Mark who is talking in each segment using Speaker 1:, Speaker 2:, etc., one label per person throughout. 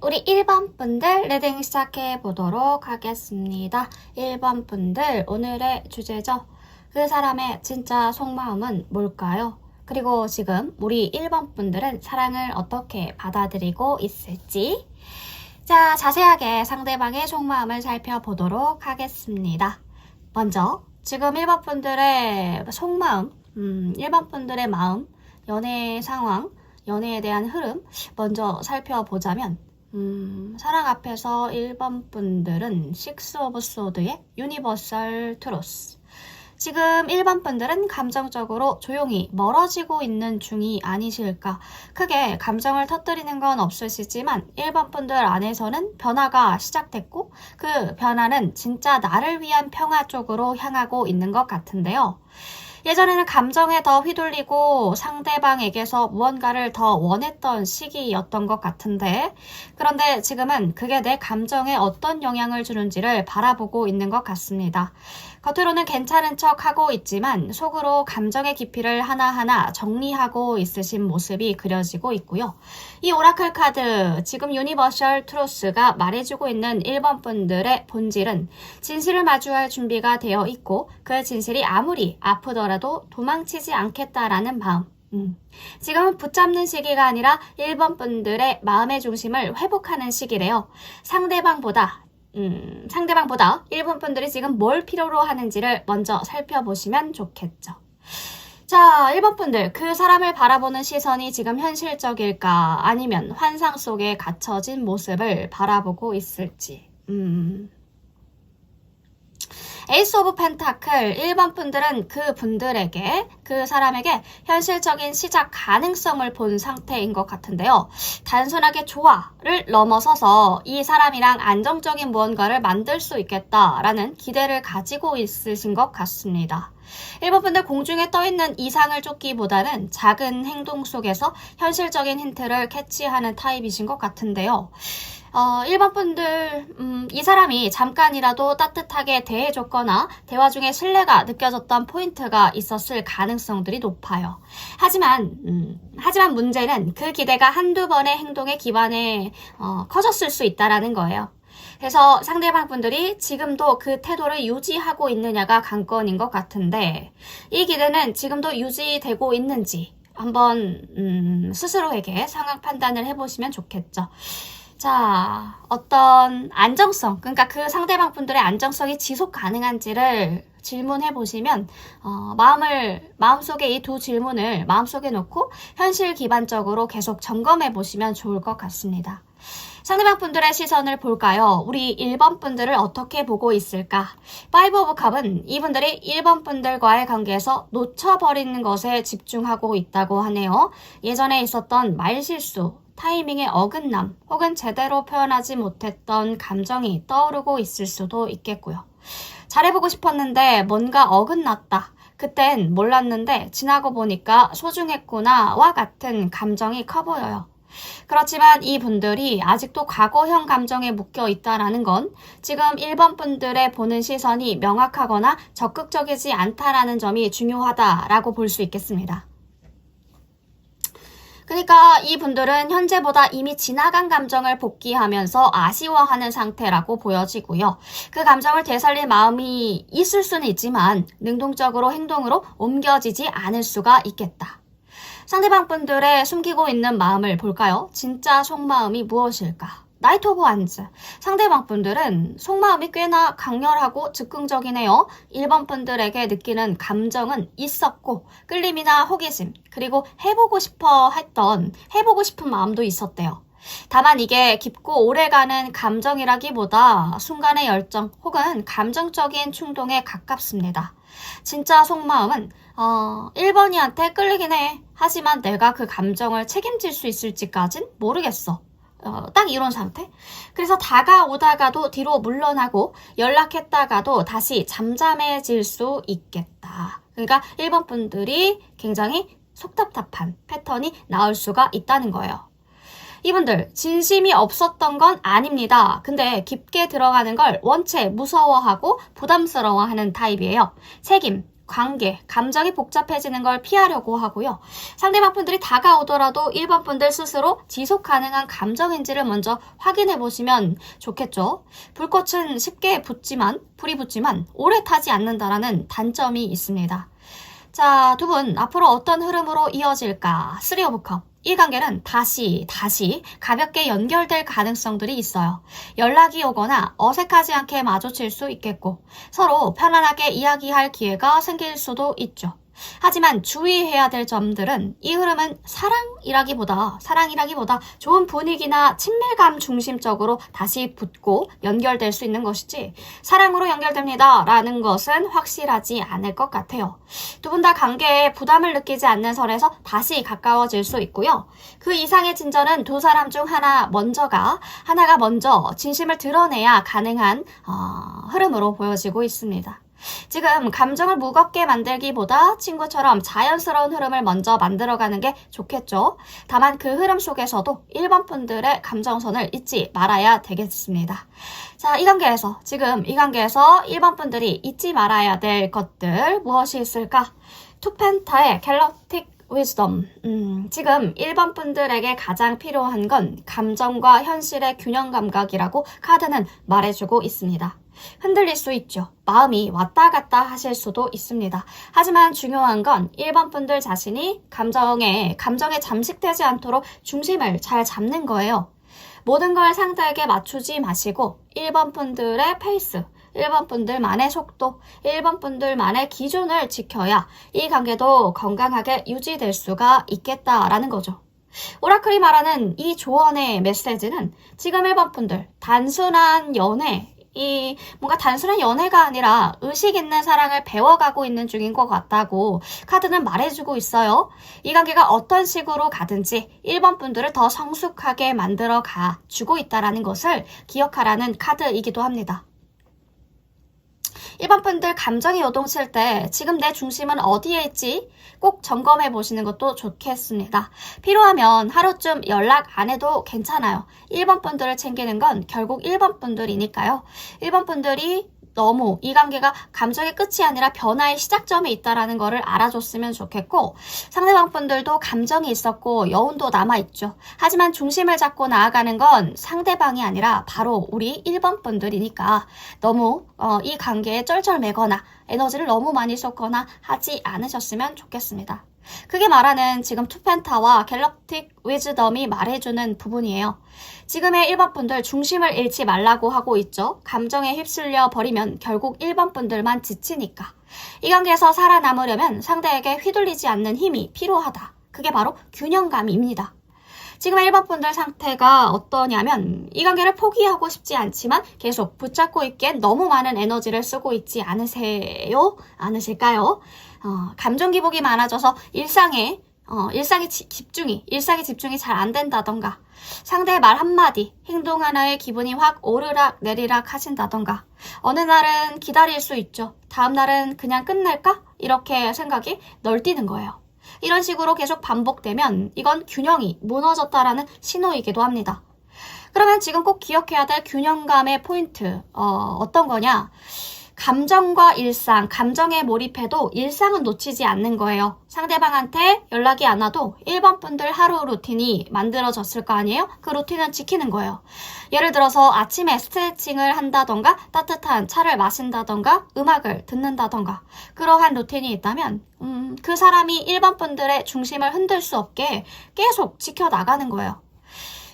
Speaker 1: 우리 1번 분들 리딩 시작해 보도록 하겠습니다. 1번 분들 오늘의 주제죠. 그 사람의 진짜 속마음은 뭘까요? 그리고 지금 우리 1번 분들은 사랑을 어떻게 받아들이고 있을지 자, 자세하게 상대방의 속마음을 살펴보도록 하겠습니다. 먼저 지금 1번 분들의 속마음, 1번 분들의 마음, 연애 상황, 연애에 대한 흐름 먼저 살펴보자면 사랑 앞에서 1번 분들은 6 오브 소드의 유니버설 트루스. 지금 1번 분들은 감정적으로 조용히 멀어지고 있는 중이 아니실까. 크게 감정을 터뜨리는 건 없으시지만 1번 분들 안에서는 변화가 시작됐고 그 변화는 진짜 나를 위한 평화 쪽으로 향하고 있는 것 같은데요. 예전에는 감정에 더 휘둘리고 상대방에게서 무언가를 더 원했던 시기였던 것 같은데 그런데 지금은 그게 내 감정에 어떤 영향을 주는지를 바라보고 있는 것 같습니다. 겉으로는 괜찮은 척 하고 있지만 속으로 감정의 깊이를 하나하나 정리하고 있으신 모습이 그려지고 있고요. 이 오라클 카드, 지금 유니버셜 트루스가 말해주고 있는 1번 분들의 본질은 진실을 마주할 준비가 되어 있고 그 진실이 아무리 아프더라도 도망치지 않겠다라는 마음. 지금은 붙잡는 시기가 아니라 1번 분들의 마음의 중심을 회복하는 시기래요. 상대방보다 1번 분들이 지금 뭘 필요로 하는지를 먼저 살펴보시면 좋겠죠. 자, 1번 분들, 그 사람을 바라보는 시선이 지금 현실적일까? 아니면 환상 속에 갇혀진 모습을 바라보고 있을지. 에이스 오브 펜타클 1번 분들은 그 분들에게 그 사람에게 현실적인 시작 가능성을 본 상태인 것 같은데요. 단순하게 좋아를 넘어서서 이 사람이랑 안정적인 무언가를 만들 수 있겠다라는 기대를 가지고 있으신 것 같습니다. 1번 분들 공중에 떠있는 이상을 쫓기보다는 작은 행동 속에서 현실적인 힌트를 캐치하는 타입이신 것 같은데요. 1번 분들, 이 사람이 잠깐이라도 따뜻하게 대해줬거나 대화 중에 신뢰가 느껴졌던 포인트가 있었을 가능성들이 높아요. 하지만 문제는 그 기대가 한두 번의 행동에 기반해 커졌을 수 있다라는 거예요. 그래서 상대방 분들이 지금도 그 태도를 유지하고 있느냐가 관건인 것 같은데 이 기대는 지금도 유지되고 있는지 한번 스스로에게 상황 판단을 해보시면 좋겠죠. 자, 어떤 안정성, 그러니까 그 상대방 분들의 안정성이 지속 가능한지를 질문해 보시면 마음속에 이 두 질문을 마음속에 놓고 현실 기반적으로 계속 점검해 보시면 좋을 것 같습니다. 상대방 분들의 시선을 볼까요? 우리 1번 분들을 어떻게 보고 있을까? 5 오브 컵은 이분들이 1번 분들과의 관계에서 놓쳐버리는 것에 집중하고 있다고 하네요. 예전에 있었던 말실수, 타이밍의 어긋남 혹은 제대로 표현하지 못했던 감정이 떠오르고 있을 수도 있겠고요. 잘해보고 싶었는데 뭔가 어긋났다. 그땐 몰랐는데 지나고 보니까 소중했구나와 같은 감정이 커 보여요. 그렇지만 이 분들이 아직도 과거형 감정에 묶여 있다는 건 지금 1번 분들의 보는 시선이 명확하거나 적극적이지 않다라는 점이 중요하다라고 볼 수 있겠습니다. 그러니까 이 분들은 현재보다 이미 지나간 감정을 복귀하면서 아쉬워하는 상태라고 보여지고요. 그 감정을 되살릴 마음이 있을 수는 있지만 능동적으로 행동으로 옮겨지지 않을 수가 있겠다. 상대방 분들의 숨기고 있는 마음을 볼까요? 진짜 속마음이 무엇일까? 나이트 오브 완즈. 상대방 분들은 속마음이 꽤나 강렬하고 즉흥적이네요. 1번 분들에게 느끼는 감정은 있었고 끌림이나 호기심 그리고 해보고 싶은 마음도 있었대요. 다만 이게 깊고 오래가는 감정이라기보다 순간의 열정 혹은 감정적인 충동에 가깝습니다. 진짜 속마음은 1번이한테 끌리긴 해. 하지만 내가 그 감정을 책임질 수 있을지까진 모르겠어. 딱 이런 상태? 그래서 다가오다가도 뒤로 물러나고 연락했다가도 다시 잠잠해질 수 있겠다. 그러니까 1번 분들이 굉장히 속답답한 패턴이 나올 수가 있다는 거예요. 이분들 진심이 없었던 건 아닙니다. 근데 깊게 들어가는 걸 원체 무서워하고 부담스러워하는 타입이에요. 책임, 관계, 감정이 복잡해지는 걸 피하려고 하고요. 상대방 분들이 다가오더라도 1번 분들 스스로 지속 가능한 감정인지를 먼저 확인해 보시면 좋겠죠. 불꽃은 쉽게 불이 붙지만 오래 타지 않는다라는 단점이 있습니다. 자, 두 분 앞으로 어떤 흐름으로 이어질까? 3 오브 컵. 이 관계는 다시 가볍게 연결될 가능성들이 있어요. 연락이 오거나 어색하지 않게 마주칠 수 있겠고 서로 편안하게 이야기할 기회가 생길 수도 있죠. 하지만 주의해야 될 점들은 이 흐름은 사랑이라기보다 좋은 분위기나 친밀감 중심적으로 다시 붙고 연결될 수 있는 것이지 사랑으로 연결됩니다 라는 것은 확실하지 않을 것 같아요. 두 분 다 관계에 부담을 느끼지 않는 선에서 다시 가까워질 수 있고요. 그 이상의 진전은 두 사람 중 하나가 먼저 진심을 드러내야 가능한 흐름으로 보여지고 있습니다. 지금 감정을 무겁게 만들기보다 친구처럼 자연스러운 흐름을 먼저 만들어가는 게 좋겠죠. 다만 그 흐름 속에서도 1번 분들의 감정선을 잊지 말아야 되겠습니다. 자, 이 관계에서 1번 분들이 잊지 말아야 될 것들 무엇이 있을까? 투펜타의 갤럭틱 위즈덤. 지금 1번 분들에게 가장 필요한 건 감정과 현실의 균형 감각이라고 카드는 말해주고 있습니다. 흔들릴 수 있죠. 마음이 왔다 갔다 하실 수도 있습니다. 하지만 중요한 건 1번 분들 자신이 감정에 잠식되지 않도록 중심을 잘 잡는 거예요. 모든 걸 상대에게 맞추지 마시고 1번 분들의 페이스, 1번 분들만의 속도, 1번 분들만의 기준을 지켜야 이 관계도 건강하게 유지될 수가 있겠다라는 거죠. 오라클이 말하는 이 조언의 메시지는 지금 1번 분들 단순한 연애가 아니라 의식 있는 사랑을 배워가고 있는 중인 것 같다고 카드는 말해주고 있어요. 이 관계가 어떤 식으로 가든지 1번 분들을 더 성숙하게 만들어 가주고 있다는 것을 기억하라는 카드이기도 합니다. 1번 분들 감정이 요동칠 때 지금 내 중심은 어디에 있지? 꼭 점검해 보시는 것도 좋겠습니다. 필요하면 하루쯤 연락 안 해도 괜찮아요. 1번 분들을 챙기는 건 결국 1번 분들이니까요. 1번 분들이 너무 이 관계가 감정의 끝이 아니라 변화의 시작점에 있다는 거를 알아줬으면 좋겠고 상대방 분들도 감정이 있었고 여운도 남아있죠. 하지만 중심을 잡고 나아가는 건 상대방이 아니라 바로 우리 1번 분들이니까 너무 이 관계에 쩔쩔매거나 에너지를 너무 많이 쏟거나 하지 않으셨으면 좋겠습니다. 그게 말하는 지금 투펜타와 갤럭틱 위즈덤이 말해주는 부분이에요. 지금의 1번 분들 중심을 잃지 말라고 하고 있죠. 감정에 휩쓸려 버리면 결국 1번 분들만 지치니까. 이 관계에서 살아남으려면 상대에게 휘둘리지 않는 힘이 필요하다. 그게 바로 균형감입니다. 지금 1번 분들 상태가 어떠냐면 이 관계를 포기하고 싶지 않지만 계속 붙잡고 있기엔 너무 많은 에너지를 쓰고 있지 않으실까요? 감정 기복이 많아져서 일상에 집중이 잘 안 된다던가 상대의 말 한마디, 행동 하나에 기분이 확 오르락 내리락 하신다던가 어느 날은 기다릴 수 있죠. 다음 날은 그냥 끝낼까? 이렇게 생각이 널뛰는 거예요. 이런 식으로 계속 반복되면 이건 균형이 무너졌다라는 신호이기도 합니다. 그러면 지금 꼭 기억해야 될 균형감의 포인트 어떤 거냐? 감정과 일상, 감정에 몰입해도 일상은 놓치지 않는 거예요. 상대방한테 연락이 안 와도 1번 분들 하루 루틴이 만들어졌을 거 아니에요? 그 루틴은 지키는 거예요. 예를 들어서 아침에 스트레칭을 한다던가 따뜻한 차를 마신다던가 음악을 듣는다던가 그러한 루틴이 있다면 그 사람이 1번 분들의 중심을 흔들 수 없게 계속 지켜나가는 거예요.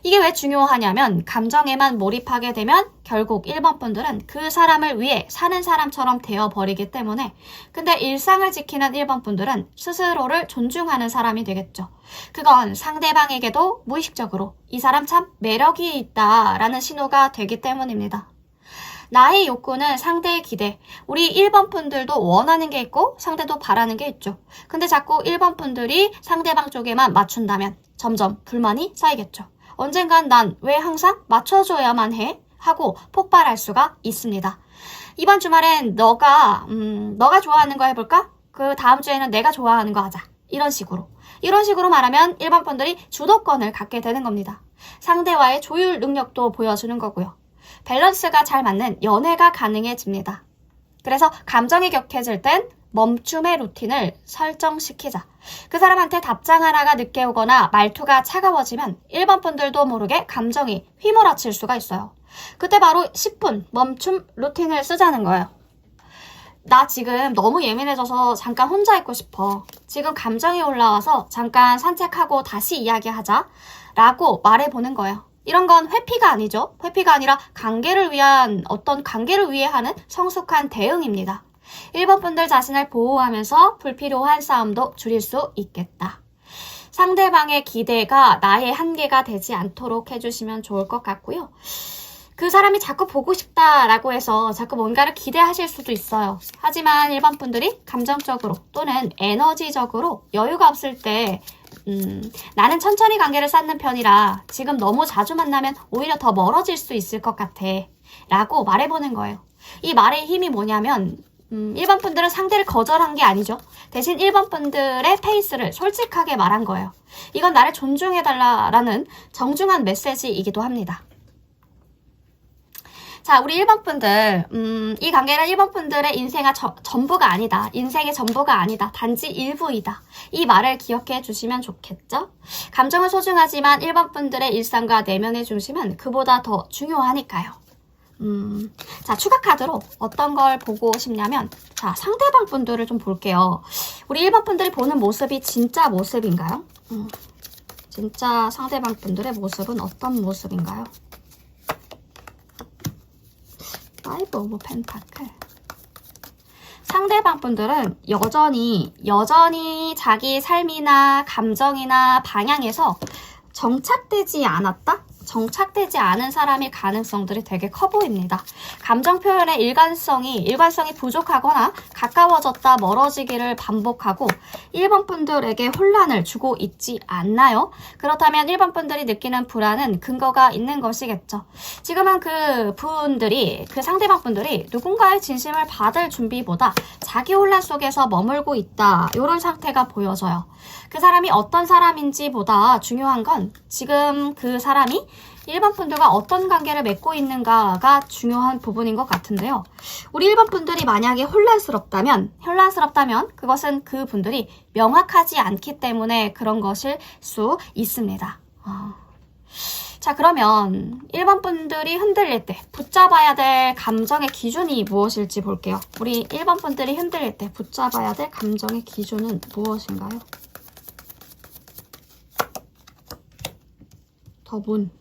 Speaker 1: 이게 왜 중요하냐면 감정에만 몰입하게 되면 결국 1번 분들은 그 사람을 위해 사는 사람처럼 되어버리기 때문에 근데 일상을 지키는 1번 분들은 스스로를 존중하는 사람이 되겠죠. 그건 상대방에게도 무의식적으로 이 사람 참 매력이 있다라는 신호가 되기 때문입니다. 나의 욕구는 상대의 기대. 우리 1번 분들도 원하는 게 있고 상대도 바라는 게 있죠. 근데 자꾸 1번 분들이 상대방 쪽에만 맞춘다면 점점 불만이 쌓이겠죠. 언젠간 난 왜 항상 맞춰줘야만 해? 하고 폭발할 수가 있습니다. 이번 주말엔 너가 좋아하는 거 해볼까? 그 다음 주에는 내가 좋아하는 거 하자. 이런 식으로 말하면 1번 분들이 주도권을 갖게 되는 겁니다. 상대와의 조율 능력도 보여주는 거고요. 밸런스가 잘 맞는 연애가 가능해집니다. 그래서 감정이 격해질 땐 멈춤의 루틴을 설정시키자. 그 사람한테 답장 하나가 늦게 오거나 말투가 차가워지면 1번 분들도 모르게 감정이 휘몰아칠 수가 있어요. 그때 바로 10분 멈춤 루틴을 쓰자는 거예요. 나 지금 너무 예민해져서 잠깐 혼자 있고 싶어. 지금 감정이 올라와서 잠깐 산책하고 다시 이야기하자. 라고 말해보는 거예요. 이런 건 회피가 아니죠. 회피가 아니라 관계를 위해 하는 성숙한 대응입니다. 1번 분들 자신을 보호하면서 불필요한 싸움도 줄일 수 있겠다. 상대방의 기대가 나의 한계가 되지 않도록 해주시면 좋을 것 같고요. 그 사람이 자꾸 보고 싶다라고 해서 자꾸 뭔가를 기대하실 수도 있어요. 하지만 1번 분들이 감정적으로 또는 에너지적으로 여유가 없을 때 나는 천천히 관계를 쌓는 편이라 지금 너무 자주 만나면 오히려 더 멀어질 수 있을 것 같아 라고 말해보는 거예요. 이 말의 힘이 뭐냐면 1번 분들은 상대를 거절한 게 아니죠. 대신 1번 분들의 페이스를 솔직하게 말한 거예요. 이건 나를 존중해달라라는 정중한 메시지이기도 합니다. 자, 우리 1번 분들, 이 관계는 1번 분들의 인생의 전부가 아니다. 인생의 전부가 아니다. 단지 일부이다. 이 말을 기억해 주시면 좋겠죠? 감정은 소중하지만 1번 분들의 일상과 내면의 중심은 그보다 더 중요하니까요. 자, 추가 카드로 어떤 걸 보고 싶냐면, 자, 상대방 분들을 좀 볼게요. 우리 1번 분들이 보는 모습이 진짜 모습인가요? 진짜 상대방 분들의 모습은 어떤 모습인가요? 파이브 오브 펜타클. 상대방 분들은 여전히 자기 삶이나 감정이나 방향에서 정착되지 않은 사람의 가능성들이 되게 커 보입니다. 감정 표현의 일관성이 부족하거나 가까워졌다 멀어지기를 반복하고 1번 분들에게 혼란을 주고 있지 않나요? 그렇다면 1번 분들이 느끼는 불안은 근거가 있는 것이겠죠. 지금은 그 상대방 분들이 누군가의 진심을 받을 준비보다 자기 혼란 속에서 머물고 있다. 이런 상태가 보여져요. 그 사람이 어떤 사람인지보다 중요한 건 지금 그 사람이 1번 분들과 어떤 관계를 맺고 있는가가 중요한 부분인 것 같은데요. 우리 1번 분들이 만약에 혼란스럽다면 그것은 그 분들이 명확하지 않기 때문에 그런 것일 수 있습니다. 자, 그러면 1번 분들이 흔들릴 때 붙잡아야 될 감정의 기준이 무엇일지 볼게요. 우리 1번 분들이 흔들릴 때 붙잡아야 될 감정의 기준은 무엇인가요? 더문.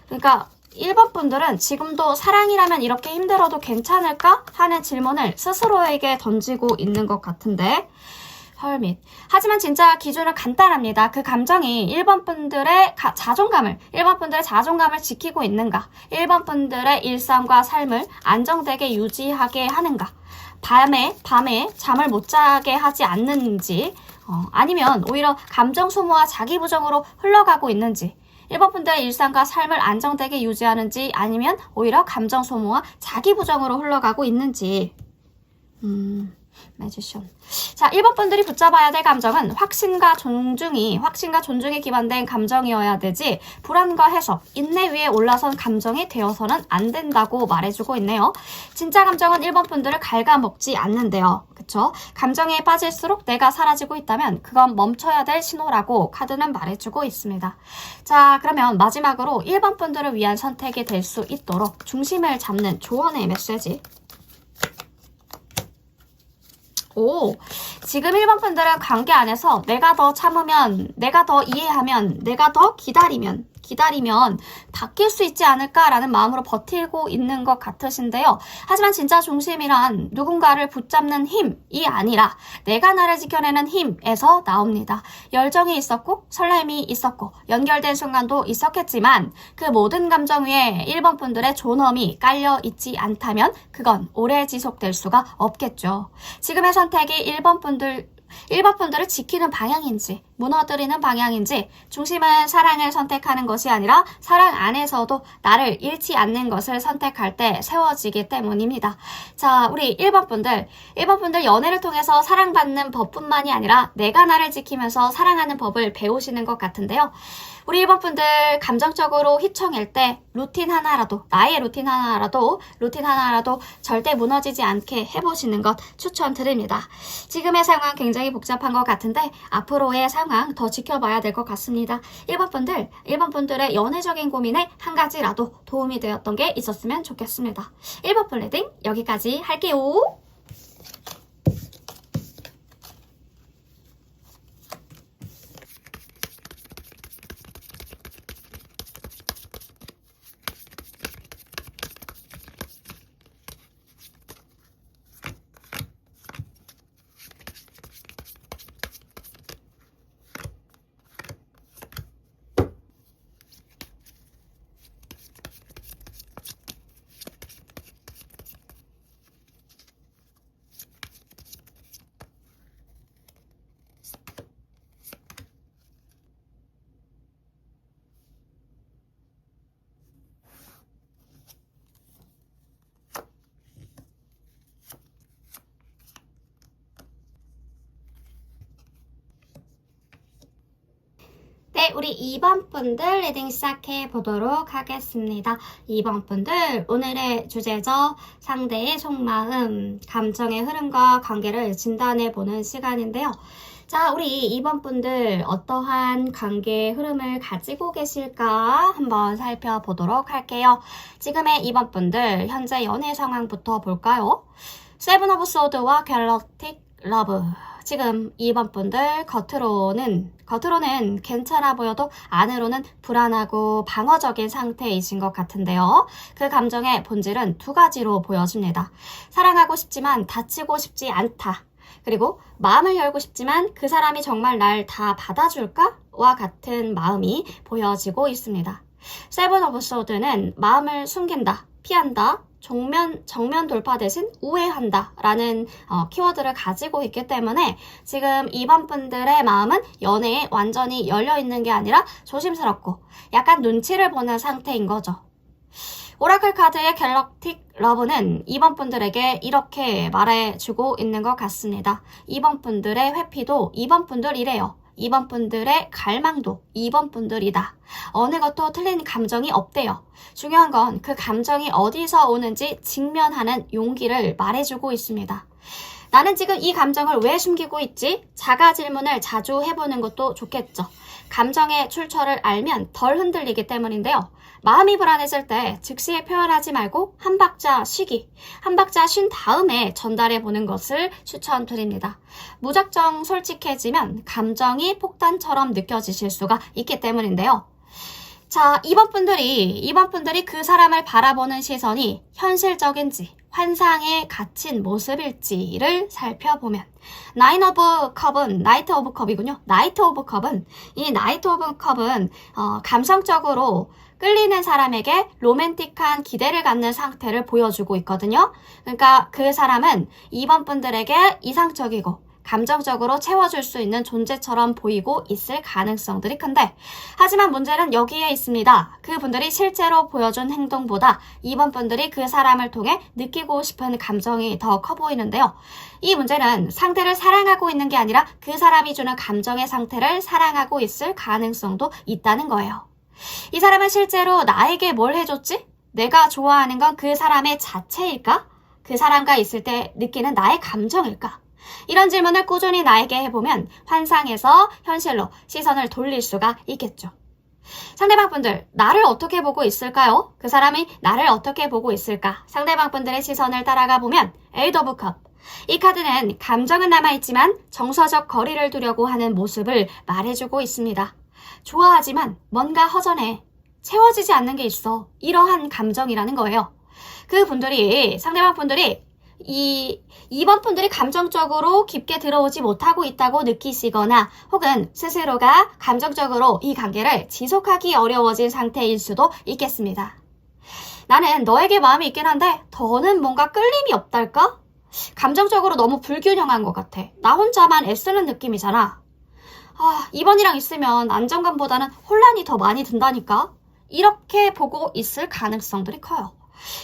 Speaker 1: 그러니까 1번 분들은 지금도 사랑이라면 이렇게 힘들어도 괜찮을까? 하는 질문을 스스로에게 던지고 있는 것 같은데 헐밋. 하지만 진짜 기준은 간단합니다. 그 감정이 1번 분들의 자존감을 지키고 있는가? 1번 분들의 일상과 삶을 안정되게 유지하게 하는가? 밤에 잠을 못 자게 하지 않는지 아니면 오히려 감정 소모와 자기 부정으로 흘러가고 있는지 1번 분들의 일상과 삶을 안정되게 유지하는지 아니면 오히려 감정 소모와 자기 부정으로 흘러가고 있는지 매지션. 자, 1번 분들이 붙잡아야 될 감정은 확신과 존중이 기반된 감정이어야 되지 불안과 해석, 인내 위에 올라선 감정이 되어서는 안 된다고 말해주고 있네요. 진짜 감정은 1번 분들을 갉아먹지 않는데요. 그쵸? 감정에 빠질수록 내가 사라지고 있다면 그건 멈춰야 될 신호라고 카드는 말해주고 있습니다. 자, 그러면 마지막으로 1번 분들을 위한 선택이 될 수 있도록 중심을 잡는 조언의 메시지. 지금 1번 분들은 관계 안에서 내가 더 참으면, 내가 더 이해하면, 내가 더 기다리면 바뀔 수 있지 않을까라는 마음으로 버티고 있는 것 같으신데요. 하지만 진짜 중심이란 누군가를 붙잡는 힘이 아니라 내가 나를 지켜내는 힘에서 나옵니다. 열정이 있었고 설렘이 있었고 연결된 순간도 있었겠지만 그 모든 감정 위에 1번 분들의 존엄이 깔려 있지 않다면 그건 오래 지속될 수가 없겠죠. 지금의 선택이 1번 분들을 지키는 방향인지 무너뜨리는 방향인지 중심은 사랑을 선택하는 것이 아니라 사랑 안에서도 나를 잃지 않는 것을 선택할 때 세워지기 때문입니다. 자, 우리 1번 분들 연애를 통해서 사랑받는 법뿐만이 아니라 내가 나를 지키면서 사랑하는 법을 배우시는 것 같은데요. 우리 1번 분들 감정적으로 휘청일 때 나의 루틴 하나라도 절대 무너지지 않게 해보시는 것 추천드립니다. 지금의 상황 굉장히 복잡한 것 같은데 앞으로의 상황 더 지켜봐야 될 것 같습니다. 1번 분들의 연애적인 고민에 한 가지라도 도움이 되었던 게 있었으면 좋겠습니다. 1번 분 리딩 여기까지 할게요. 네, 우리 2번 분들 리딩 시작해 보도록 하겠습니다. 2번 분들, 오늘의 주제죠. 상대의 속마음, 감정의 흐름과 관계를 진단해 보는 시간인데요. 자, 우리 2번 분들 어떠한 관계의 흐름을 가지고 계실까 한번 살펴보도록 할게요. 지금의 2번 분들 현재 연애 상황부터 볼까요? 세븐 오브 소드와 갤럭틱 러브. 지금 2번 분들 겉으로는 괜찮아 보여도 안으로는 불안하고 방어적인 상태이신 것 같은데요. 그 감정의 본질은 두 가지로 보여집니다. 사랑하고 싶지만 다치고 싶지 않다. 그리고 마음을 열고 싶지만 그 사람이 정말 날 다 받아줄까? 와 같은 마음이 보여지고 있습니다. 세븐 오브 소드는 마음을 숨긴다, 피한다, 정면 돌파 대신 우회한다 라는 키워드를 가지고 있기 때문에 지금 2번 분들의 마음은 연애에 완전히 열려있는 게 아니라 조심스럽고 약간 눈치를 보는 상태인 거죠. 오라클 카드의 갤럭틱 러브는 2번 분들에게 이렇게 말해주고 있는 것 같습니다. 2번 분들의 회피도 2번 분들이래요. 2번 분들의 갈망도 2번 분들이다. 어느 것도 틀린 감정이 없대요. 중요한 건 그 감정이 어디서 오는지 직면하는 용기를 말해주고 있습니다. 나는 지금 이 감정을 왜 숨기고 있지? 자가 질문을 자주 해보는 것도 좋겠죠. 감정의 출처를 알면 덜 흔들리기 때문인데요. 마음이 불안해질 때 즉시 표현하지 말고 한 박자 쉰 다음에 전달해보는 것을 추천드립니다. 무작정 솔직해지면 감정이 폭탄처럼 느껴지실 수가 있기 때문인데요. 자, 2번 분들이 그 사람을 바라보는 시선이 현실적인지 환상에 갇힌 모습일지를 살펴보면 나이트 오브 컵은 감성적으로 끌리는 사람에게 로맨틱한 기대를 갖는 상태를 보여주고 있거든요. 그러니까 그 사람은 2번 분들에게 이상적이고 감정적으로 채워줄 수 있는 존재처럼 보이고 있을 가능성들이 큰데 하지만 문제는 여기에 있습니다. 그분들이 실제로 보여준 행동보다 2번 분들이 그 사람을 통해 느끼고 싶은 감정이 더 커 보이는데요. 이 문제는 상대를 사랑하고 있는 게 아니라 그 사람이 주는 감정의 상태를 사랑하고 있을 가능성도 있다는 거예요. 이 사람은 실제로 나에게 뭘 해줬지? 내가 좋아하는 건 그 사람의 자체일까? 그 사람과 있을 때 느끼는 나의 감정일까? 이런 질문을 꾸준히 나에게 해보면 환상에서 현실로 시선을 돌릴 수가 있겠죠. 상대방 분들, 나를 어떻게 보고 있을까요? 그 사람이 나를 어떻게 보고 있을까? 상대방 분들의 시선을 따라가 보면 에이드 오브 컵. 이 카드는 감정은 남아있지만 정서적 거리를 두려고 하는 모습을 말해주고 있습니다. 좋아하지만 뭔가 허전해. 채워지지 않는 게 있어. 이러한 감정이라는 거예요. 상대방 분들이 2번 분들이 감정적으로 깊게 들어오지 못하고 있다고 느끼시거나 혹은 스스로가 감정적으로 이 관계를 지속하기 어려워진 상태일 수도 있겠습니다. 나는 너에게 마음이 있긴 한데 더는 뭔가 끌림이 없달까? 감정적으로 너무 불균형한 것 같아. 나 혼자만 애쓰는 느낌이잖아. 이번이랑 있으면 안정감보다는 혼란이 더 많이 든다니까? 이렇게 보고 있을 가능성들이 커요.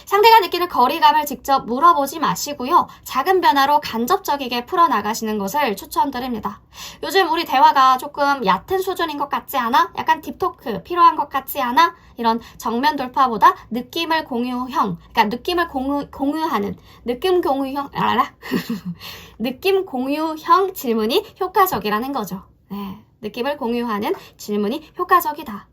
Speaker 1: 상대가 느끼는 거리감을 직접 물어보지 마시고요. 작은 변화로 간접적이게 풀어나가시는 것을 추천드립니다. 요즘 우리 대화가 조금 얕은 수준인 것 같지 않아? 약간 딥토크 필요한 것 같지 않아? 이런 정면 돌파보다 느낌을 공유형, 그러니까 느낌을 공유하는, 느낌 공유형, 느낌 공유형 질문이 효과적이라는 거죠. 네, 느낌을 공유하는 질문이 효과적이다.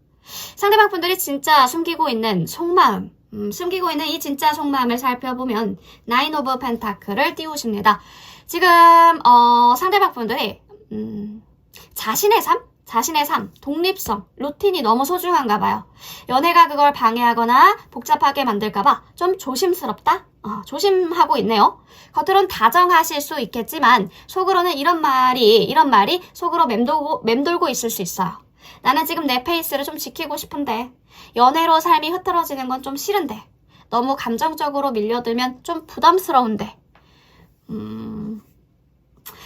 Speaker 1: 상대방 분들이 진짜 숨기고 있는 속마음, 숨기고 있는 이 진짜 속마음을 살펴보면 나인 오브 펜타클을 띄우십니다. 지금 상대방 분들이 자신의 삶, 독립성, 루틴이 너무 소중한가 봐요. 연애가 그걸 방해하거나 복잡하게 만들까봐 좀 조심스럽다? 조심하고 있네요. 겉으론 다정하실 수 있겠지만 속으로는 이런 말이 속으로 맴돌고 있을 수 있어요. 나는 지금 내 페이스를 좀 지키고 싶은데 연애로 삶이 흐트러지는 건 좀 싫은데 너무 감정적으로 밀려들면 좀 부담스러운데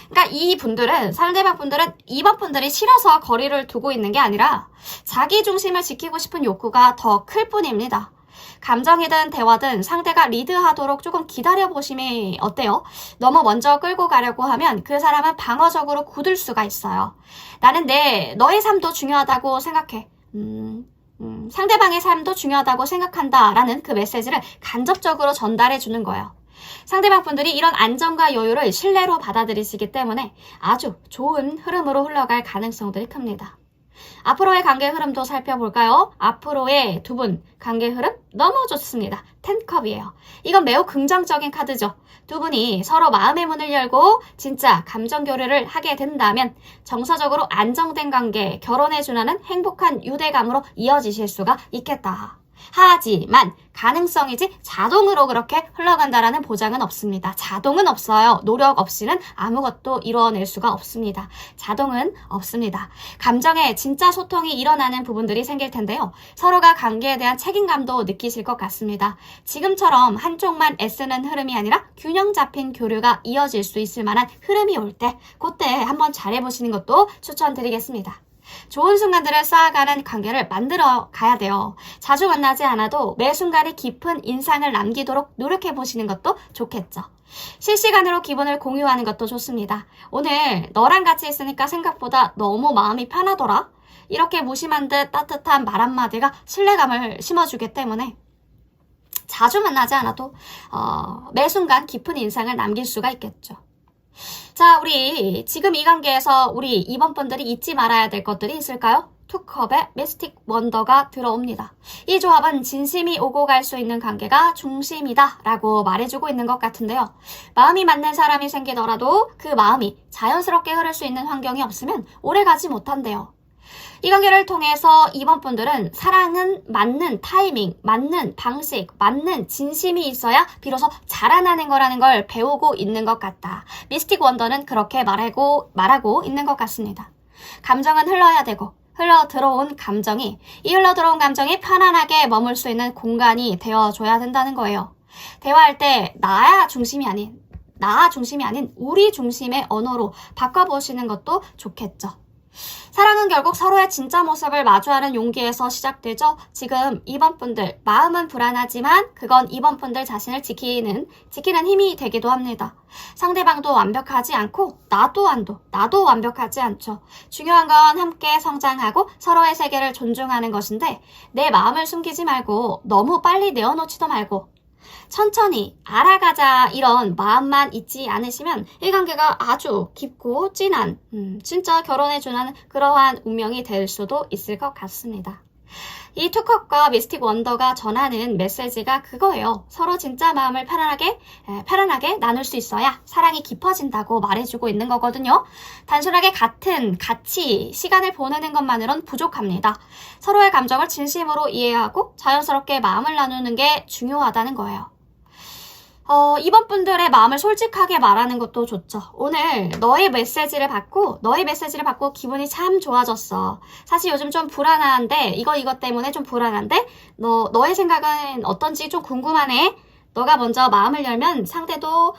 Speaker 1: 그러니까 상대방 분들은 이번 분들이 싫어서 거리를 두고 있는 게 아니라 자기 중심을 지키고 싶은 욕구가 더 클 뿐입니다. 감정이든 대화든 상대가 리드하도록 조금 기다려보심이 어때요? 너무 먼저 끌고 가려고 하면 그 사람은 방어적으로 굳을 수가 있어요. 나는 너의 삶도 중요하다고 생각해. 상대방의 삶도 중요하다고 생각한다라는 그 메시지를 간접적으로 전달해 주는 거예요. 상대방 분들이 이런 안정과 여유를 신뢰로 받아들이시기 때문에 아주 좋은 흐름으로 흘러갈 가능성들이 큽니다. 앞으로의 관계 흐름도 살펴볼까요? 앞으로의 두 분 관계 흐름 너무 좋습니다. 10컵이에요. 이건 매우 긍정적인 카드죠. 두 분이 서로 마음의 문을 열고 진짜 감정 교류를 하게 된다면 정서적으로 안정된 관계, 결혼에 준하는 행복한 유대감으로 이어지실 수가 있겠다. 하지만 가능성이지 자동으로 그렇게 흘러간다라는 보장은 없습니다. 자동은 없어요. 노력 없이는 아무것도 이루어낼 수가 없습니다. 자동은 없습니다. 감정에 진짜 소통이 일어나는 부분들이 생길 텐데요. 서로가 관계에 대한 책임감도 느끼실 것 같습니다. 지금처럼 한쪽만 애쓰는 흐름이 아니라 균형 잡힌 교류가 이어질 수 있을 만한 흐름이 올 때 그때 한번 잘해보시는 것도 추천드리겠습니다. 좋은 순간들을 쌓아가는 관계를 만들어 가야 돼요. 자주 만나지 않아도 매 순간이 깊은 인상을 남기도록 노력해보시는 것도 좋겠죠. 실시간으로 기분을 공유하는 것도 좋습니다. 오늘 너랑 같이 있으니까 생각보다 너무 마음이 편하더라. 이렇게 무심한 듯 따뜻한 말 한마디가 신뢰감을 심어주기 때문에 자주 만나지 않아도 매 순간 깊은 인상을 남길 수가 있겠죠. 자, 우리 지금 이 관계에서 우리 이번 분들이 잊지 말아야 될 것들이 있을까요? 투컵의 미스틱 원더가 들어옵니다. 이 조합은 진심이 오고 갈 수 있는 관계가 중심이다 라고 말해주고 있는 것 같은데요. 마음이 맞는 사람이 생기더라도 그 마음이 자연스럽게 흐를 수 있는 환경이 없으면 오래가지 못한대요. 이 관계를 통해서 이번 분들은 사랑은 맞는 타이밍, 맞는 방식, 맞는 진심이 있어야 비로소 자라나는 거라는 걸 배우고 있는 것 같다. 미스틱 원더는 그렇게 말하고 있는 것 같습니다. 감정은 흘러야 되고 흘러들어온 감정이 편안하게 머물 수 있는 공간이 되어줘야 된다는 거예요. 대화할 때 나 중심이 아닌 우리 중심의 언어로 바꿔보시는 것도 좋겠죠. 사랑은 결국 서로의 진짜 모습을 마주하는 용기에서 시작되죠. 지금 이번 분들 마음은 불안하지만 그건 이번 분들 자신을 지키는 힘이 되기도 합니다. 상대방도 완벽하지 않고 나도 완벽하지 않죠. 중요한 건 함께 성장하고 서로의 세계를 존중하는 것인데 내 마음을 숨기지 말고 너무 빨리 내어놓지도 말고 천천히 알아가자 이런 마음만 있지 않으시면 이 관계가 아주 깊고 진한 진짜 결혼에 준하는 그러한 운명이 될 수도 있을 것 같습니다. 이 투컵과 미스틱 원더가 전하는 메시지가 그거예요. 서로 진짜 마음을 편안하게 나눌 수 있어야 사랑이 깊어진다고 말해주고 있는 거거든요. 단순하게 같이 시간을 보내는 것만으론 부족합니다. 서로의 감정을 진심으로 이해하고 자연스럽게 마음을 나누는 게 중요하다는 거예요. 이번 분들의 마음을 솔직하게 말하는 것도 좋죠. 오늘 너의 메시지를 받고 기분이 참 좋아졌어. 사실 요즘 좀 불안한데 이것 때문에 좀 불안한데 너의 생각은 어떤지 좀 궁금하네. 너가 먼저 마음을 열면 상대도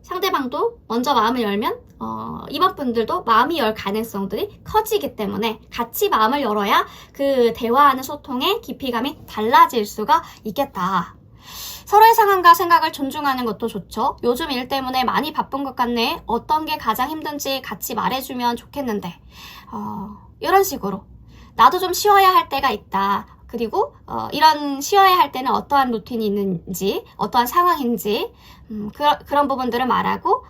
Speaker 1: 상대방도 먼저 마음을 열면 이번 분들도 마음이 열 가능성들이 커지기 때문에 같이 마음을 열어야 그 대화하는 소통의 깊이감이 달라질 수가 있겠다. 서로의 상황과 생각을 존중하는 것도 좋죠. 요즘 일 때문에 많이 바쁜 것 같네. 어떤 게 가장 힘든지 같이 말해주면 좋겠는데 이런 식으로 나도 좀 쉬어야 할 때가 있다. 그리고 이런 쉬어야 할 때는 어떠한 루틴이 있는지, 어떠한 상황인지 그런 부분들을 말하고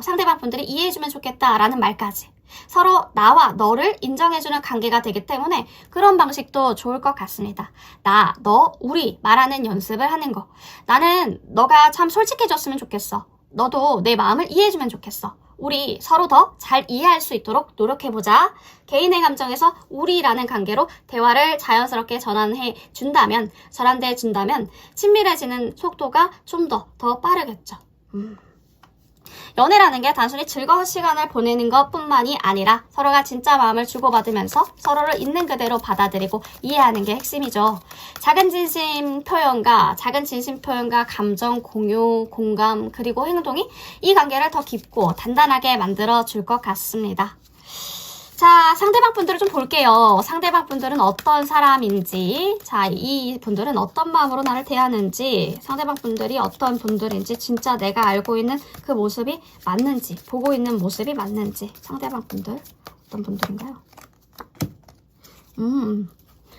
Speaker 1: 상대방 분들이 이해해주면 좋겠다라는 말까지 서로 나와 너를 인정해주는 관계가 되기 때문에 그런 방식도 좋을 것 같습니다. 나, 너, 우리 말하는 연습을 하는 거. 나는 너가 참 솔직해졌으면 좋겠어. 너도 내 마음을 이해해주면 좋겠어. 우리 서로 더 잘 이해할 수 있도록 노력해보자. 개인의 감정에서 우리라는 관계로 대화를 자연스럽게 전환해 준다면 친밀해지는 속도가 좀 더 빠르겠죠. 연애라는 게 단순히 즐거운 시간을 보내는 것뿐만이 아니라 서로가 진짜 마음을 주고받으면서 서로를 있는 그대로 받아들이고 이해하는 게 핵심이죠. 작은 진심 표현과 감정 공유, 공감, 그리고 행동이 이 관계를 더 깊고 단단하게 만들어 줄 것 같습니다. 자, 상대방 분들을 좀 볼게요. 상대방 분들은 어떤 사람인지, 자, 이 분들은 어떤 마음으로 나를 대하는지, 상대방 분들이 어떤 분들인지, 진짜 내가 알고 있는 그 모습이 맞는지, 보고 있는 모습이 맞는지, 상대방 분들, 어떤 분들인가요?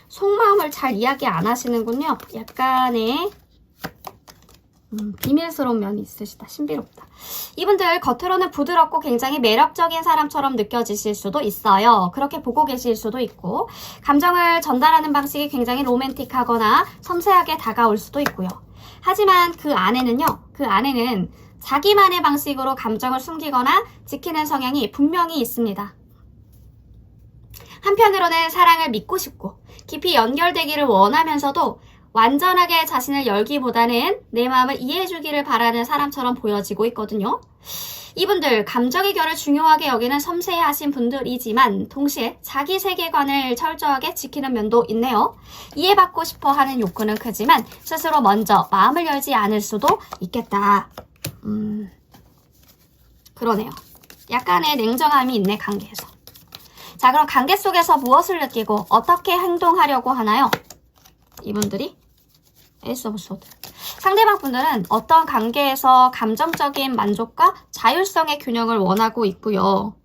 Speaker 1: 속마음을 잘 이야기 안 하시는군요. 약간의 비밀스러운 면이 있으시다. 신비롭다. 이분들 겉으로는 부드럽고 굉장히 매력적인 사람처럼 느껴지실 수도 있어요. 그렇게 보고 계실 수도 있고 감정을 전달하는 방식이 굉장히 로맨틱하거나 섬세하게 다가올 수도 있고요. 하지만 그 안에는 자기만의 방식으로 감정을 숨기거나 지키는 성향이 분명히 있습니다. 한편으로는 사랑을 믿고 싶고 깊이 연결되기를 원하면서도 완전하게 자신을 열기보다는 내 마음을 이해해주기를 바라는 사람처럼 보여지고 있거든요. 이분들 감정의 결을 중요하게 여기는 섬세하신 분들이지만 동시에 자기 세계관을 철저하게 지키는 면도 있네요. 이해받고 싶어 하는 욕구는 크지만 스스로 먼저 마음을 열지 않을 수도 있겠다. 그러네요. 약간의 냉정함이 있네, 관계에서. 자, 그럼 관계 속에서 무엇을 느끼고 어떻게 행동하려고 하나요? 이분들이 에이스 오브 소드. 상대방 분들은 어떤 관계에서 감정적인 만족과 자율성의 균형을 원하고 있고요.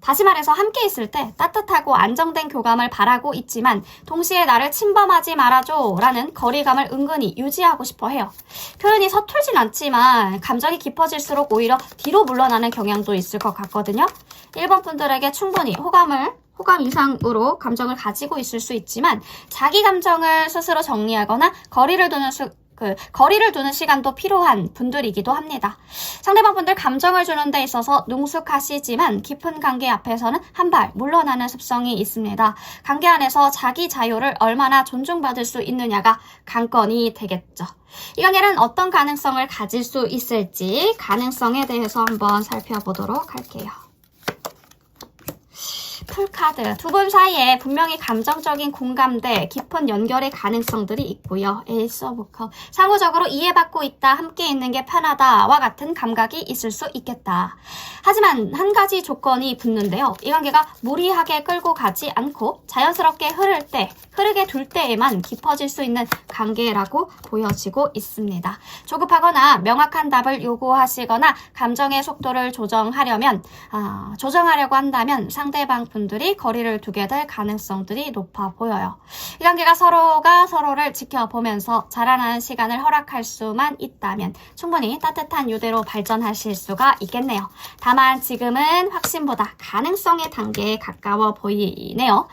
Speaker 1: 다시 말해서 함께 있을 때 따뜻하고 안정된 교감을 바라고 있지만 동시에 나를 침범하지 말아줘 라는 거리감을 은근히 유지하고 싶어 해요. 표현이 서툴진 않지만 감정이 깊어질수록 오히려 뒤로 물러나는 경향도 있을 것 같거든요. 1번 분들에게 충분히 호감 이상으로 감정을 가지고 있을 수 있지만 자기 감정을 스스로 정리하거나 거리를 두는 시간도 필요한 분들이기도 합니다. 상대방 분들 감정을 주는 데 있어서 능숙하시지만 깊은 관계 앞에서는 한 발 물러나는 습성이 있습니다. 관계 안에서 자기 자유를 얼마나 존중받을 수 있느냐가 관건이 되겠죠. 이 관계는 어떤 가능성을 가질 수 있을지 가능성에 대해서 한번 살펴보도록 할게요. 풀카드. 두 분 사이에 분명히 감정적인 공감대, 깊은 연결의 가능성들이 있고요. 에이스 오브 컵. 상호적으로 이해받고 있다, 함께 있는 게 편하다와 같은 감각이 있을 수 있겠다. 하지만 한 가지 조건이 붙는데요. 이 관계가 무리하게 끌고 가지 않고 자연스럽게 흐르게 둘 때에만 깊어질 수 있는 관계라고 보여지고 있습니다. 조급하거나 명확한 답을 요구하시거나 감정의 속도를 조정하려고 한다면 상대방 분들이 거리를 두게 될 가능성들이 높아 보여요. 이 관계가 서로가 서로를 지켜보면서 자라나는 시간을 허락할 수만 있다면 충분히 따뜻한 유대로 발전하실 수가 있겠네요. 다만 지금은 확신보다 가능성의 단계에 가까워 보이네요.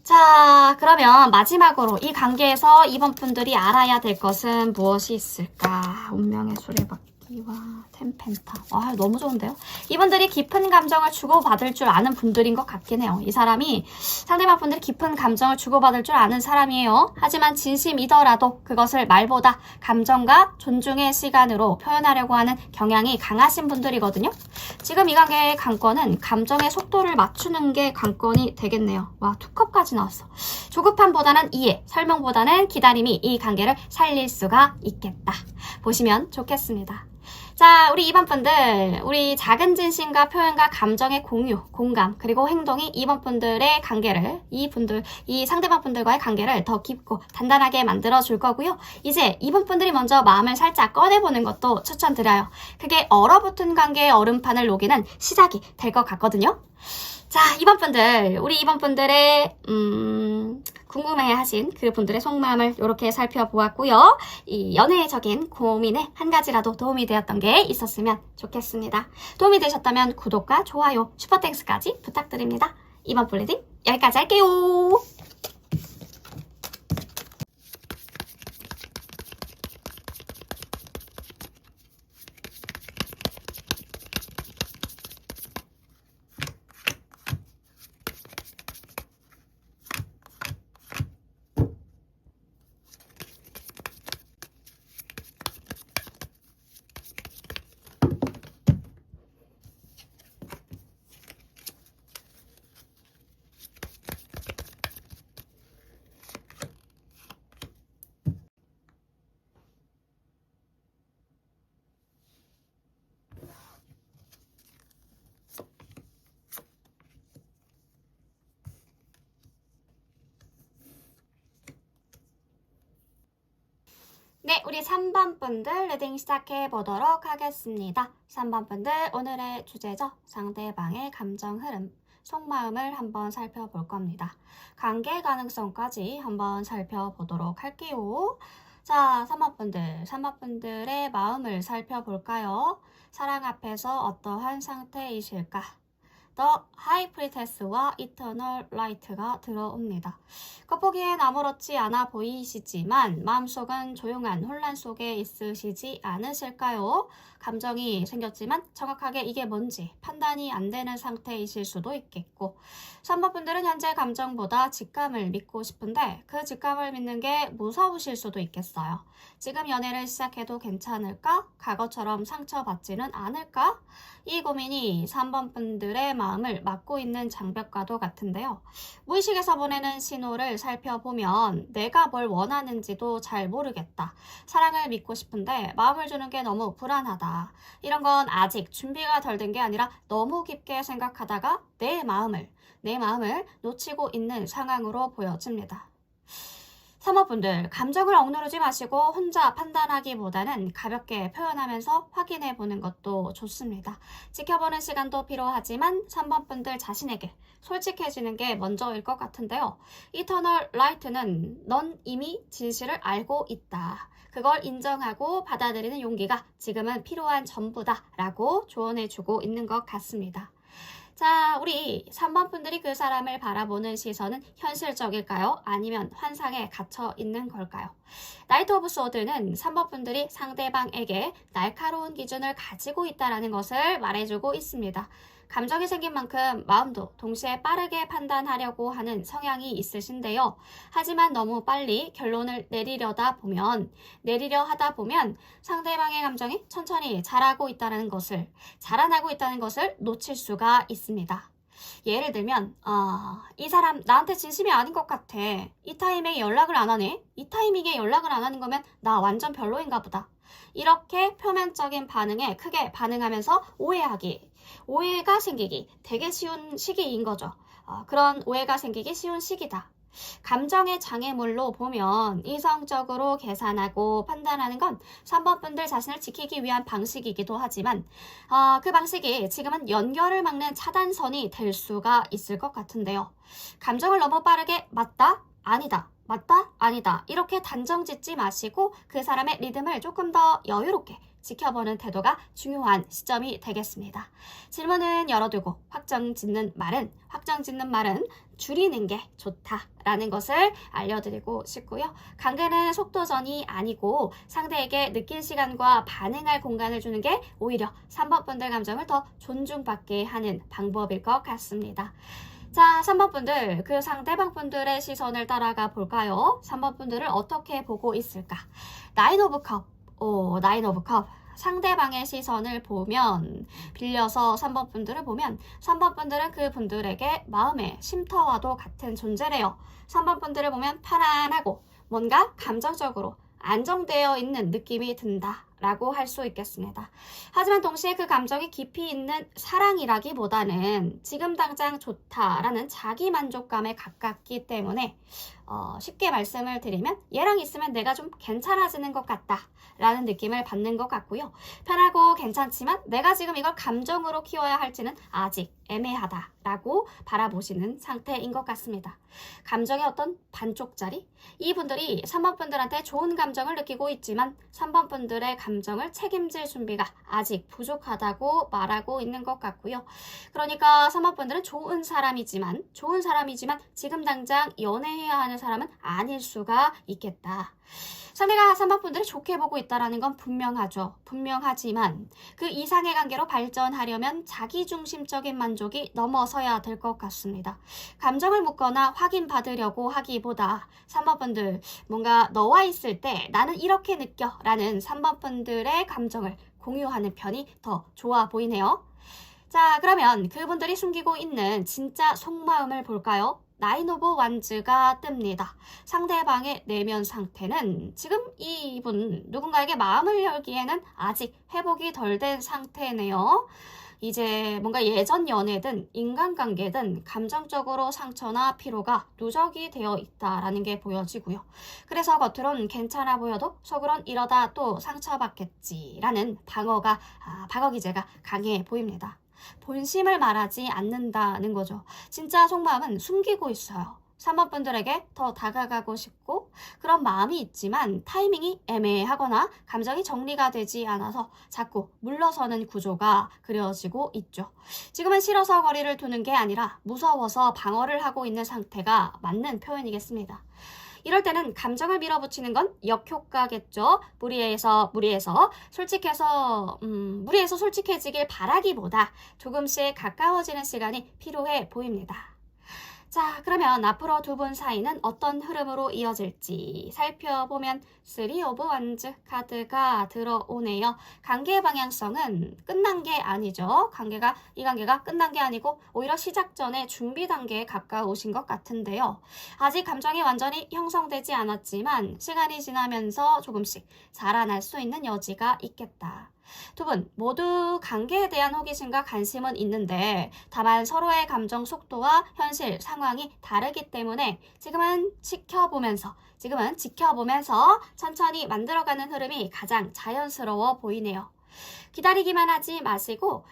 Speaker 1: 자, 그러면 마지막으로 이 관계에서 이번 분들이 알아야 될 것은 무엇이 있을까? 운명의 수레바퀴와 템펜타. 와, 너무 좋은데요? 이분들이 깊은 감정을 주고받을 줄 아는 분들인 것 같긴 해요. 이 사람이 상대방 분들이 깊은 감정을 주고받을 줄 아는 사람이에요. 하지만 진심이더라도 그것을 말보다 감정과 존중의 시간으로 표현하려고 하는 경향이 강하신 분들이거든요. 지금 이 관계의 관건은 감정의 속도를 맞추는 게 관건이 되겠네요. 와, 투컵까지 나왔어. 조급함보다는 이해, 설명보다는 기다림이 이 관계를 살릴 수가 있겠다. 보시면 좋겠습니다. 자, 우리 2번 분들, 우리 작은 진심과 표현과 감정의 공유, 공감, 그리고 행동이 2번 분들의 관계를, 이 상대방 분들과의 관계를 더 깊고 단단하게 만들어줄 거고요. 이제 2번 분들이 먼저 마음을 살짝 꺼내보는 것도 추천드려요. 그게 얼어붙은 관계의 얼음판을 녹이는 시작이 될 것 같거든요. 자, 2번 분들, 우리 2번 분들의 궁금해하신 그 분들의 속마음을 이렇게 살펴보았고요. 이 연애적인 고민에 한 가지라도 도움이 되었던 게 있었으면 좋겠습니다. 도움이 되셨다면 구독과 좋아요, 슈퍼땡스까지 부탁드립니다. 2번 플리딩 여기까지 할게요. 네, 우리 3번 분들 리딩 시작해 보도록 하겠습니다. 3번 분들 오늘의 주제죠. 상대방의 감정 흐름, 속마음을 한번 살펴볼 겁니다. 관계 가능성까지 한번 살펴보도록 할게요. 자, 3번 분들의 마음을 살펴볼까요? 사랑 앞에서 어떠한 상태이실까? 더 하이프리테스와 이터널 라이트가 들어옵니다. 겉보기엔 아무렇지 않아 보이시지만 마음속은 조용한 혼란 속에 있으시지 않으실까요? 감정이 생겼지만 정확하게 이게 뭔지 판단이 안 되는 상태이실 수도 있겠고 3번 분들은 현재 감정보다 직감을 믿고 싶은데 그 직감을 믿는 게 무서우실 수도 있겠어요. 지금 연애를 시작해도 괜찮을까? 과거처럼 상처받지는 않을까? 이 고민이 3번 분들의 마음을 막고 있는 장벽과도 같은데요. 무의식에서 보내는 신호를 살펴보면 내가 뭘 원하는지도 잘 모르겠다. 사랑을 믿고 싶은데 마음을 주는 게 너무 불안하다. 이런 건 아직 준비가 덜 된 게 아니라 너무 깊게 생각하다가 내 마음을 놓치고 있는 상황으로 보여집니다. 3번 분들, 감정을 억누르지 마시고 혼자 판단하기보다는 가볍게 표현하면서 확인해 보는 것도 좋습니다. 지켜보는 시간도 필요하지만 3번 분들 자신에게 솔직해지는 게 먼저일 것 같은데요. 이터널 라이트는 넌 이미 진실을 알고 있다. 그걸 인정하고 받아들이는 용기가 지금은 필요한 전부다 라고 조언해주고 있는 것 같습니다. 자, 우리 3번 분들이 그 사람을 바라보는 시선은 현실적일까요? 아니면 환상에 갇혀 있는 걸까요? 나이트 오브 소드는 3번 분들이 상대방에게 날카로운 기준을 가지고 있다는 것을 말해주고 있습니다. 감정이 생긴 만큼 마음도 동시에 빠르게 판단하려고 하는 성향이 있으신데요. 하지만 너무 빨리 결론을 내리려 하다 보면 상대방의 감정이 천천히 자라나고 있다는 것을 놓칠 수가 있습니다. 예를 들면 이 사람 나한테 진심이 아닌 것 같아. 이 타이밍에 연락을 안 하네. 이 타이밍에 연락을 안 하는 거면 나 완전 별로인가 보다. 이렇게 표면적인 반응에 크게 반응하면서 오해가 생기기 되게 쉬운 시기인 거죠. 그런 오해가 생기기 쉬운 시기다. 감정의 장애물로 보면 이성적으로 계산하고 판단하는 건 3번 분들 자신을 지키기 위한 방식이기도 하지만 그 방식이 지금은 연결을 막는 차단선이 될 수가 있을 것 같은데요. 감정을 너무 빠르게 맞다? 아니다. 맞다? 아니다. 이렇게 단정 짓지 마시고 그 사람의 리듬을 조금 더 여유롭게 지켜보는 태도가 중요한 시점이 되겠습니다. 질문은 열어두고 확정 짓는 말은 줄이는 게 좋다라는 것을 알려드리고 싶고요. 관계는 속도전이 아니고 상대에게 느낄 시간과 반응할 공간을 주는 게 오히려 3번 분들 감정을 더 존중받게 하는 방법일 것 같습니다. 자, 3번 분들, 그 상대방 분들의 시선을 따라가 볼까요? 3번 분들을 어떻게 보고 있을까? 나인 오브 컵. 상대방의 시선을 보면, 빌려서 3번 분들을 보면 3번 분들은 그 분들에게 마음의 쉼터와도 같은 존재래요. 3번 분들을 보면 편안하고 뭔가 감정적으로 안정되어 있는 느낌이 든다 라고 할 수 있겠습니다. 하지만 동시에 그 감정이 깊이 있는 사랑이라기보다는 지금 당장 좋다라는 자기 만족감에 가깝기 때문에 쉽게 말씀을 드리면 얘랑 있으면 내가 좀 괜찮아지는 것 같다 라는 느낌을 받는 것 같고요. 편하고 괜찮지만 내가 지금 이걸 감정으로 키워야 할지는 아직 애매하다 라고 바라보시는 상태인 것 같습니다. 감정의 어떤 반쪽짜리? 이분들이 3번 분들한테 좋은 감정을 느끼고 있지만 3번 분들의 감정을 책임질 준비가 아직 부족하다고 말하고 있는 것 같고요. 그러니까 3번 분들은 좋은 사람이지만 지금 당장 연애해야 하는 사람은 아닐 수가 있겠다. 상대가 3번 분들을 좋게 보고 있다는 건 분명하죠. 분명하지만 그 이상의 관계로 발전하려면 자기중심적인 만족이 넘어서야 될 것 같습니다. 감정을 묻거나 확인받으려고 하기보다 3번 분들 뭔가 너와 있을 때 나는 이렇게 느껴 라는 3번 분들의 감정을 공유하는 편이 더 좋아 보이네요. 자, 그러면 그분들이 숨기고 있는 진짜 속마음을 볼까요? 나인 오브 완즈가 뜹니다. 상대방의 내면 상태는 지금 이분 누군가에게 마음을 열기에는 아직 회복이 덜 된 상태네요. 이제 뭔가 예전 연애든 인간관계든 감정적으로 상처나 피로가 누적이 되어 있다라는 게 보여지고요. 그래서 겉으론 괜찮아 보여도 속으론 이러다 또 상처받겠지라는 방어 기제가 강해 보입니다. 본심을 말하지 않는다는 거죠. 진짜 속마음은 숨기고 있어요. 3번 분들에게 더 다가가고 싶고 그런 마음이 있지만 타이밍이 애매하거나 감정이 정리가 되지 않아서 자꾸 물러서는 구조가 그려지고 있죠. 지금은 싫어서 거리를 두는 게 아니라 무서워서 방어를 하고 있는 상태가 맞는 표현이겠습니다. 이럴 때는 감정을 밀어붙이는 건 역효과겠죠. 무리해서 솔직해지길 바라기보다 조금씩 가까워지는 시간이 필요해 보입니다. 자, 그러면 앞으로 두 분 사이는 어떤 흐름으로 이어질지 살펴보면 3 오브 완즈 카드가 들어오네요. 관계의 방향성은 끝난 게 아니죠. 이 관계가 끝난 게 아니고 오히려 시작 전에 준비 단계에 가까우신 것 같은데요. 아직 감정이 완전히 형성되지 않았지만 시간이 지나면서 조금씩 자라날 수 있는 여지가 있겠다. 두 분 모두 관계에 대한 호기심과 관심은 있는데 다만 서로의 감정 속도와 현실 상황이 다르기 때문에 지금은 지켜보면서 천천히 만들어가는 흐름이 가장 자연스러워 보이네요. 기다리기만 하지 마시고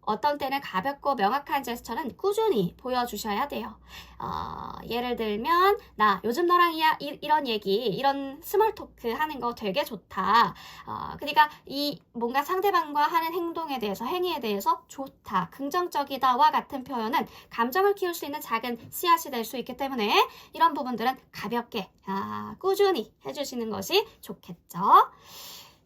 Speaker 1: 어떤 때는 가볍고 명확한 제스처는 꾸준히 보여주셔야 돼요. 예를 들면 나 요즘 너랑 이런 얘기, 이런 스몰 토크 하는 거 되게 좋다. 그러니까 이 뭔가 상대방과 하는 행위에 대해서 좋다, 긍정적이다와 같은 표현은 감정을 키울 수 있는 작은 씨앗이 될 수 있기 때문에 이런 부분들은 가볍게 꾸준히 해주시는 것이 좋겠죠.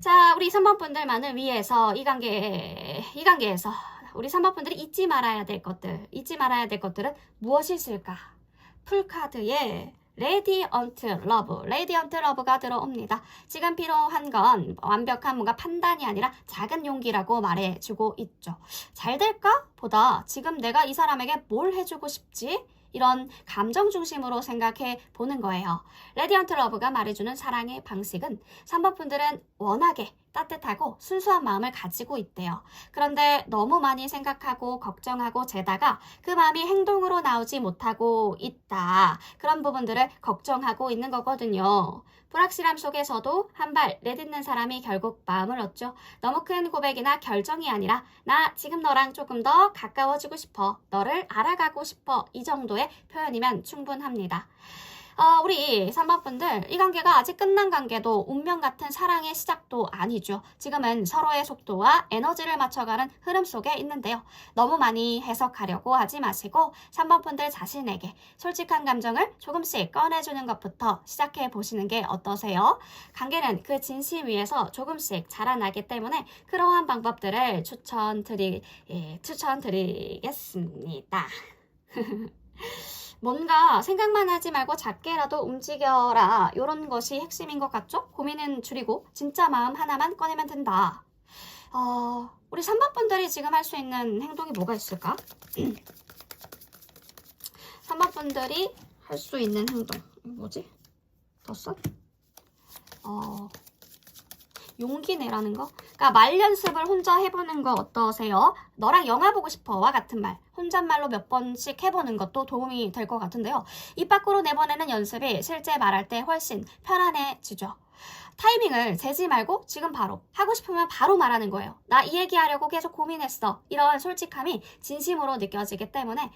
Speaker 1: 자, 우리 3번 분들만을 위해서 이 관계에서 우리 3번 분들이 잊지 말아야 될 것들은 무엇이 있을까? 풀카드에 레디언트 러브가 들어옵니다. 지금 필요한 건 완벽한 뭔가 판단이 아니라 작은 용기라고 말해주고 있죠. 잘 될까? 보다 지금 내가 이 사람에게 뭘 해주고 싶지? 이런 감정 중심으로 생각해 보는 거예요. 레디언트 러브가 말해주는 사랑의 방식은 3번 분들은 워낙에 따뜻하고 순수한 마음을 가지고 있대요. 그런데 너무 많이 생각하고 걱정하고 재다가 그 마음이 행동으로 나오지 못하고 있다. 그런 부분들을 걱정하고 있는 거거든요. 불확실함 속에서도 한 발 내딛는 사람이 결국 마음을 얻죠. 너무 큰 고백이나 결정이 아니라 나 지금 너랑 조금 더 가까워지고 싶어. 너를 알아가고 싶어. 이 정도의 표현이면 충분합니다. 우리 3번 분들 이 관계가 아직 끝난 관계도 운명 같은 사랑의 시작도 아니죠. 지금은 서로의 속도와 에너지를 맞춰가는 흐름 속에 있는데요. 너무 많이 해석하려고 하지 마시고 3번 분들 자신에게 솔직한 감정을 조금씩 꺼내주는 것부터 시작해 보시는 게 어떠세요? 관계는 그 진심 위에서 조금씩 자라나기 때문에 그러한 방법들을 추천드리겠습니다. 뭔가 생각만 하지 말고 작게라도 움직여라. 이런 것이 핵심인 것 같죠? 고민은 줄이고 진짜 마음 하나만 꺼내면 된다. 우리 3번 분들이 지금 할 수 있는 행동이 뭐가 있을까? 3번 분들이 할 수 있는 행동 뭐지? 더 써? 용기 내라는 거. 그러니까 말 연습을 혼자 해보는 거 어떠세요? 너랑 영화 보고 싶어와 같은 말. 혼잣말로 몇 번씩 해보는 것도 도움이 될 것 같은데요. 입 밖으로 내보내는 연습이 실제 말할 때 훨씬 편안해지죠. 타이밍을 재지 말고 지금 바로 하고 싶으면 바로 말하는 거예요. 나 이 얘기하려고 계속 고민했어. 이런 솔직함이 진심으로 느껴지기 때문에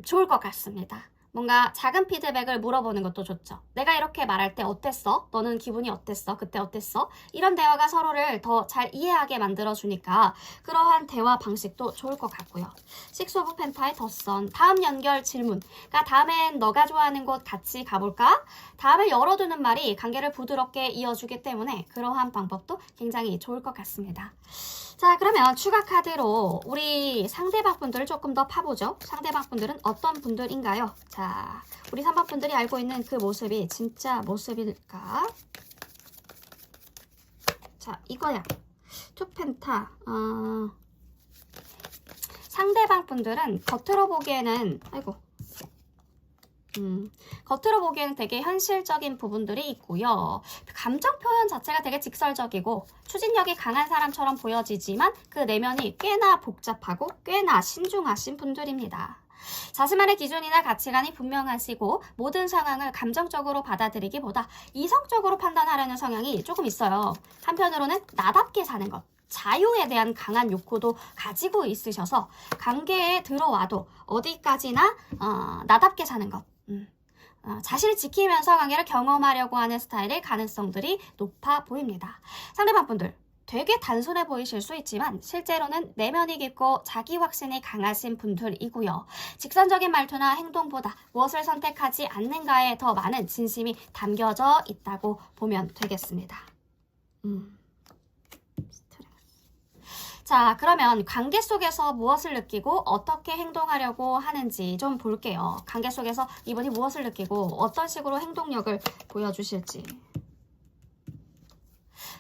Speaker 1: 좋을 것 같습니다. 뭔가 작은 피드백을 물어보는 것도 좋죠. 내가 이렇게 말할 때 어땠어? 너는 기분이 어땠어? 그때 어땠어? 이런 대화가 서로를 더 잘 이해하게 만들어주니까 그러한 대화 방식도 좋을 것 같고요. 식스 오브 펜타의 더선. 다음 연결 질문. 그러니까 다음엔 너가 좋아하는 곳 같이 가볼까? 다음을 열어두는 말이 관계를 부드럽게 이어주기 때문에 그러한 방법도 굉장히 좋을 것 같습니다. 자, 그러면 추가 카드로 우리 상대방 분들을 조금 더 파보죠. 상대방 분들은 어떤 분들인가요? 자, 우리 3번 분들이 알고 있는 그 모습이 진짜 모습일까? 자, 이거야. 투펜타. 상대방 분들은 겉으로 보기에는 겉으로 보기에는 되게 현실적인 부분들이 있고요. 감정 표현 자체가 되게 직설적이고 추진력이 강한 사람처럼 보여지지만 그 내면이 꽤나 복잡하고 꽤나 신중하신 분들입니다. 자신만의 기준이나 가치관이 분명하시고 모든 상황을 감정적으로 받아들이기보다 이성적으로 판단하려는 성향이 조금 있어요. 한편으로는 나답게 사는 것. 자유에 대한 강한 욕구도 가지고 있으셔서 관계에 들어와도 어디까지나 나답게 사는 것. 자신을 지키면서 관계를 경험하려고 하는 스타일의 가능성들이 높아 보입니다. 상대방 분들 되게 단순해 보이실 수 있지만 실제로는 내면이 깊고 자기 확신이 강하신 분들이고요. 직선적인 말투나 행동보다 무엇을 선택하지 않는가에 더 많은 진심이 담겨져 있다고 보면 되겠습니다. 자, 그러면 관계 속에서 무엇을 느끼고 어떻게 행동하려고 하는지 좀 볼게요. 관계 속에서 이분이 무엇을 느끼고 어떤 식으로 행동력을 보여주실지.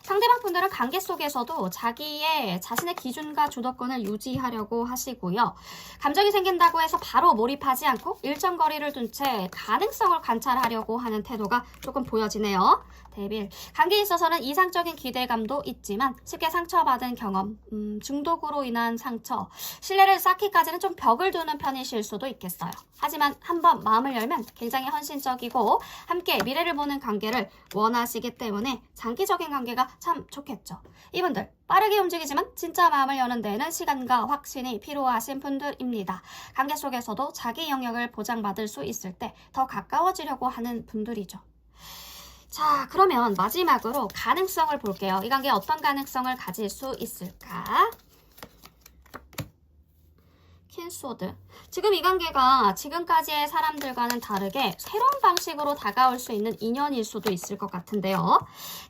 Speaker 1: 상대방 분들은 관계 속에서도 자신의 기준과 주도권을 유지하려고 하시고요. 감정이 생긴다고 해서 바로 몰입하지 않고 일정 거리를 둔 채 가능성을 관찰하려고 하는 태도가 조금 보여지네요. 데빌. 관계에 있어서는 이상적인 기대감도 있지만 쉽게 상처받은 경험, 중독으로 인한 상처, 신뢰를 쌓기까지는 좀 벽을 두는 편이실 수도 있겠어요. 하지만 한번 마음을 열면 굉장히 헌신적이고 함께 미래를 보는 관계를 원하시기 때문에 장기적인 관계가 참 좋겠죠. 이분들 빠르게 움직이지만 진짜 마음을 여는 데에는 시간과 확신이 필요하신 분들입니다. 관계 속에서도 자기 영역을 보장받을 수 있을 때 더 가까워지려고 하는 분들이죠. 자, 그러면 마지막으로 가능성을 볼게요. 이 관계에 어떤 가능성을 가질 수 있을까? 퀸소드. 지금 이 관계가 지금까지의 사람들과는 다르게 새로운 방식으로 다가올 수 있는 인연일 수도 있을 것 같은데요.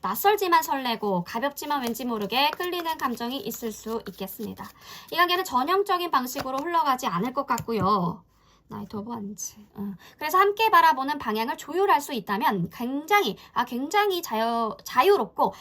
Speaker 1: 낯설지만 설레고 가볍지만 왠지 모르게 끌리는 감정이 있을 수 있겠습니다. 이 관계는 전형적인 방식으로 흘러가지 않을 것 같고요. 나이트 오브 원즈. 그래서 함께 바라보는 방향을 조율할 수 있다면 굉장히 자유롭고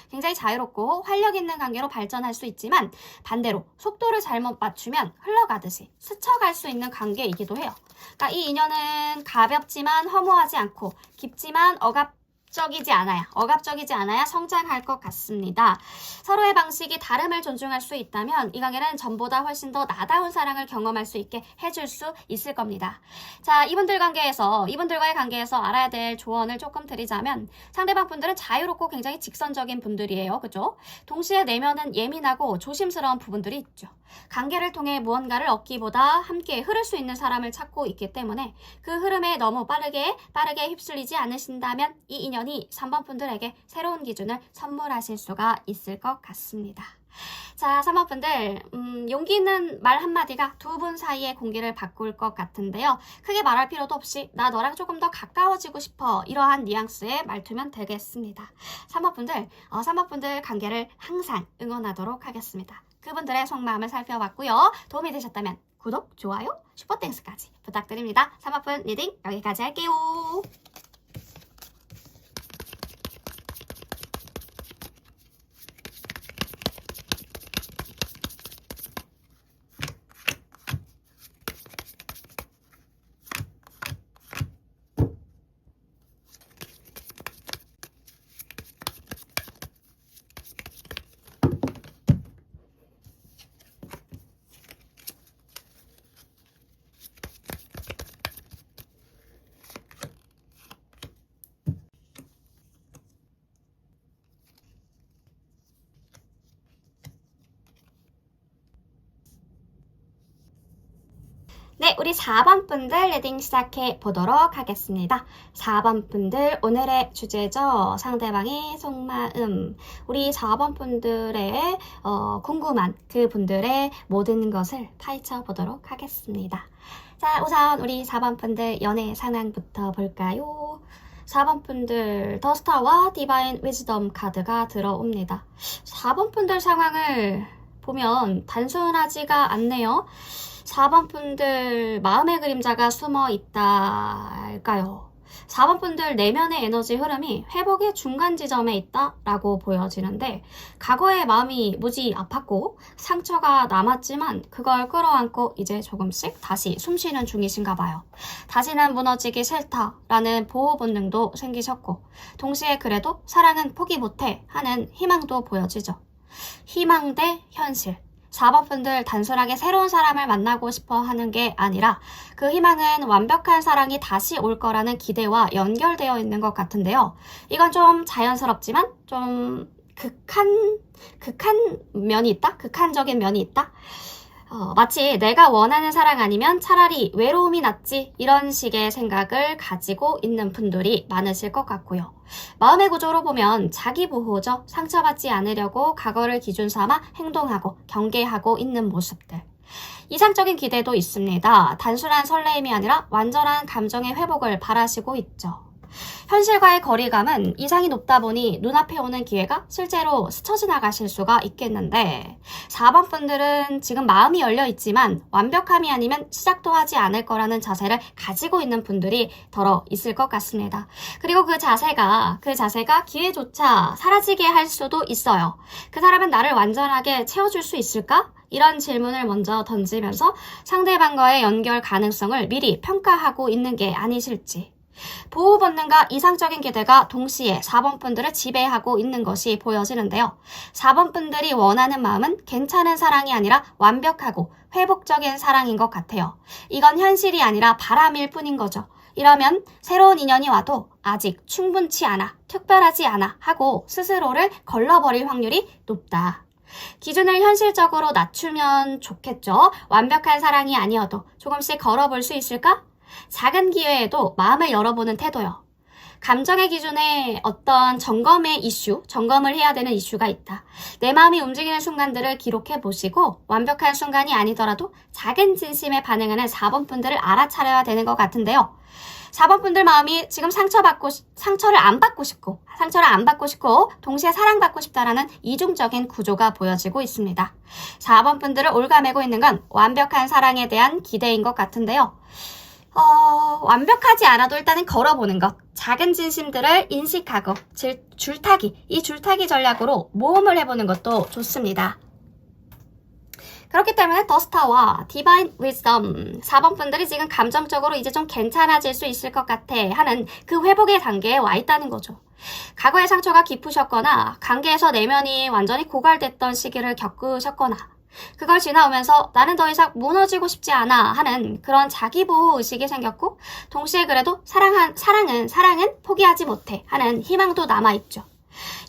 Speaker 1: 활력 있는 관계로 발전할 수 있지만 반대로 속도를 잘못 맞추면 흘러가듯이 스쳐갈 수 있는 관계이기도 해요. 그러니까 이 인연은 가볍지만 허무하지 않고 깊지만 억압적이지 않아야 성장할 것 같습니다. 서로의 방식이 다름을 존중할 수 있다면 이 관계는 전보다 훨씬 더 나다운 사랑을 경험할 수 있게 해줄 수 있을 겁니다. 자, 이분들과의 관계에서 알아야 될 조언을 조금 드리자면 상대방 분들은 자유롭고 굉장히 직선적인 분들이에요. 그죠? 동시에 내면은 예민하고 조심스러운 부분들이 있죠. 관계를 통해 무언가를 얻기보다 함께 흐를 수 있는 사람을 찾고 있기 때문에 그 흐름에 너무 빠르게 휩쓸리지 않으신다면 이 인연이 3번 분들에게 새로운 기준을 선물하실 수가 있을 것 같습니다. 자, 3번 분들 용기 있는 말 한마디가 두 분 사이의 공기를 바꿀 것 같은데요. 크게 말할 필요도 없이 나 너랑 조금 더 가까워지고 싶어 이러한 뉘앙스의 말투면 되겠습니다. 3번 분들 관계를 항상 응원하도록 하겠습니다. 그분들의 속마음을 살펴봤고요. 도움이 되셨다면 구독, 좋아요, 슈퍼땡스까지 부탁드립니다. 3번 분 리딩 여기까지 할게요. 네, 우리 4번 분들 리딩 시작해 보도록 하겠습니다. 4번 분들 오늘의 주제죠. 상대방의 속마음. 우리 4번 분들의 궁금한 그 분들의 모든 것을 파헤쳐 보도록 하겠습니다. 자, 우선 우리 4번 분들 연애 상황부터 볼까요? 4번 분들 더스타와 디바인 위즈덤 카드가 들어옵니다. 4번 분들 상황을 보면 단순하지가 않네요. 4번 분들 마음의 그림자가 숨어 있다 할까요? 4번 분들 내면의 에너지 흐름이 회복의 중간 지점에 있다라고 보여지는데 과거의 마음이 무지 아팠고 상처가 남았지만 그걸 끌어안고 이제 조금씩 다시 숨쉬는 중이신가 봐요. 다시는 무너지기 싫다라는 보호 본능도 생기셨고 동시에 그래도 사랑은 포기 못해 하는 희망도 보여지죠. 희망 대 현실. 4번 분들 단순하게 새로운 사람을 만나고 싶어 하는 게 아니라 그 희망은 완벽한 사랑이 다시 올 거라는 기대와 연결되어 있는 것 같은데요. 이건 좀 자연스럽지만 좀 극한 면이 있다? 극한적인 면이 있다? 마치 내가 원하는 사랑 아니면 차라리 외로움이 낫지 이런 식의 생각을 가지고 있는 분들이 많으실 것 같고요. 마음의 구조로 보면 자기 보호죠. 상처받지 않으려고 과거를 기준 삼아 행동하고 경계하고 있는 모습들. 이상적인 기대도 있습니다. 단순한 설레임이 아니라 완전한 감정의 회복을 바라시고 있죠. 현실과의 거리감은 이상이 높다 보니 눈앞에 오는 기회가 실제로 스쳐 지나가실 수가 있겠는데 4번 분들은 지금 마음이 열려 있지만 완벽함이 아니면 시작도 하지 않을 거라는 자세를 가지고 있는 분들이 더러 있을 것 같습니다. 그리고 그 자세가 기회조차 사라지게 할 수도 있어요. 그 사람은 나를 완전하게 채워줄 수 있을까? 이런 질문을 먼저 던지면서 상대방과의 연결 가능성을 미리 평가하고 있는 게 아니실지. 보호 본능과 이상적인 기대가 동시에 4번 분들을 지배하고 있는 것이 보여지는데요. 4번 분들이 원하는 마음은 괜찮은 사랑이 아니라 완벽하고 회복적인 사랑인 것 같아요. 이건 현실이 아니라 바람일 뿐인 거죠. 이러면 새로운 인연이 와도 아직 충분치 않아, 특별하지 않아 하고 스스로를 걸러버릴 확률이 높다. 기준을 현실적으로 낮추면 좋겠죠. 완벽한 사랑이 아니어도 조금씩 걸어볼 수 있을까? 작은 기회에도 마음을 열어보는 태도요. 감정의 기준에 어떤 점검을 해야 되는 이슈가 있다. 내 마음이 움직이는 순간들을 기록해 보시고 완벽한 순간이 아니더라도 작은 진심에 반응하는 4번 분들을 알아차려야 되는 것 같은데요. 4번 분들 마음이 지금 상처를 안 받고 싶고 동시에 사랑받고 싶다라는 이중적인 구조가 보여지고 있습니다. 4번 분들을 올가매고 있는 건 완벽한 사랑에 대한 기대인 것 같은데요. 완벽하지 않아도 일단은 걸어보는 것. 작은 진심들을 인식하고 이 줄타기 전략으로 모험을 해보는 것도 좋습니다. 그렇기 때문에 더스타와 디바인 위즈덤 4번 분들이 지금 감정적으로 이제 좀 괜찮아질 수 있을 것 같아 하는 그 회복의 단계에 와 있다는 거죠. 과거의 상처가 깊으셨거나 관계에서 내면이 완전히 고갈됐던 시기를 겪으셨거나 그걸 지나오면서 나는 더 이상 무너지고 싶지 않아 하는 그런 자기보호 의식이 생겼고 동시에 그래도 사랑은 포기하지 못해 하는 희망도 남아있죠.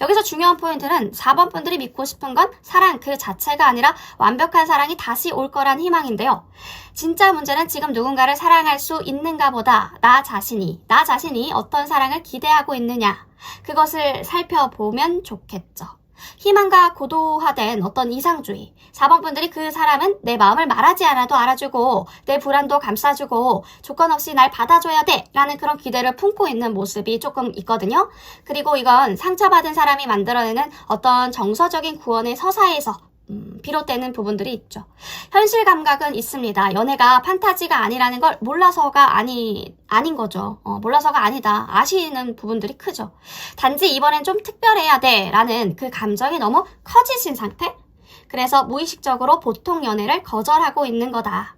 Speaker 1: 여기서 중요한 포인트는 4번 분들이 믿고 싶은 건 사랑 그 자체가 아니라 완벽한 사랑이 다시 올 거란 희망인데요. 진짜 문제는 지금 누군가를 사랑할 수 있는가 보다 나 자신이 어떤 사랑을 기대하고 있느냐 그것을 살펴보면 좋겠죠. 희망과 고도화된 어떤 이상주의 4번 분들이 그 사람은 내 마음을 말하지 않아도 알아주고 내 불안도 감싸주고 조건 없이 날 받아줘야 돼 라는 그런 기대를 품고 있는 모습이 조금 있거든요. 그리고 이건 상처받은 사람이 만들어내는 어떤 정서적인 구원의 서사에서 비롯되는 부분들이 있죠. 현실 감각은 있습니다. 연애가 판타지가 아니라는 걸 몰라서가 아닌 거죠. 몰라서가 아니다. 아시는 부분들이 크죠. 단지 이번엔 좀 특별해야 돼 라는 그 감정이 너무 커지신 상태? 그래서 무의식적으로 보통 연애를 거절하고 있는 거다.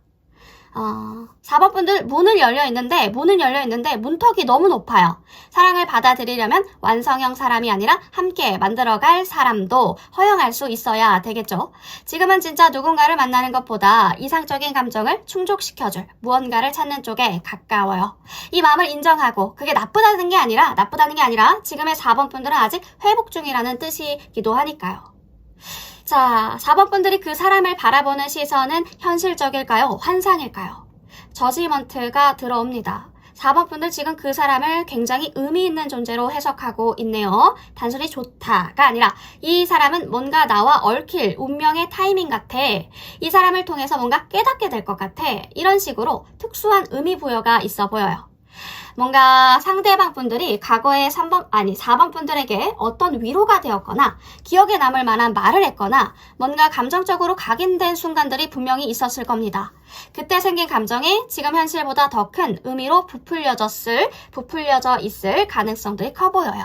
Speaker 1: 4번 분들 문은 열려 있는데 문턱이 너무 높아요. 사랑을 받아들이려면 완성형 사람이 아니라 함께 만들어갈 사람도 허용할 수 있어야 되겠죠. 지금은 진짜 누군가를 만나는 것보다 이상적인 감정을 충족시켜줄 무언가를 찾는 쪽에 가까워요. 이 마음을 인정하고 그게 나쁘다는 게 아니라 지금의 4번 분들은 아직 회복 중이라는 뜻이기도 하니까요. 자, 4번 분들이 그 사람을 바라보는 시선은 현실적일까요? 환상일까요? 저지먼트가 들어옵니다. 4번 분들 지금 그 사람을 굉장히 의미 있는 존재로 해석하고 있네요. 단순히 좋다가 아니라 이 사람은 뭔가 나와 얽힐 운명의 타이밍 같아. 이 사람을 통해서 뭔가 깨닫게 될 것 같아. 이런 식으로 특수한 의미 부여가 있어 보여요. 뭔가 상대방 분들이 과거에 4번 분들에게 어떤 위로가 되었거나 기억에 남을 만한 말을 했거나 뭔가 감정적으로 각인된 순간들이 분명히 있었을 겁니다. 그때 생긴 감정이 지금 현실보다 더 큰 의미로 부풀려져 있을 가능성들이 커 보여요.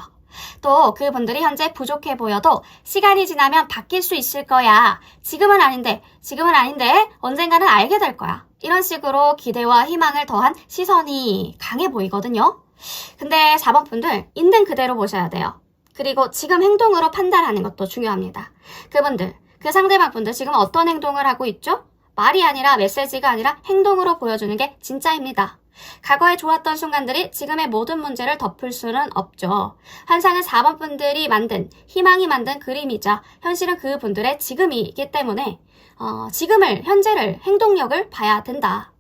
Speaker 1: 또 그분들이 현재 부족해 보여도 시간이 지나면 바뀔 수 있을 거야. 지금은 아닌데 언젠가는 알게 될 거야. 이런 식으로 기대와 희망을 더한 시선이 강해 보이거든요. 근데 4번 분들 있는 그대로 보셔야 돼요. 그리고 지금 행동으로 판단하는 것도 중요합니다. 그 상대방 분들 지금 어떤 행동을 하고 있죠? 말이 아니라 메시지가 아니라 행동으로 보여주는 게 진짜입니다. 과거에 좋았던 순간들이 지금의 모든 문제를 덮을 수는 없죠. 환상은 4번 분들이 만든, 희망이 만든 그림이자 현실은 그분들의 지금이기 때문에 현재를, 행동력을 봐야 된다.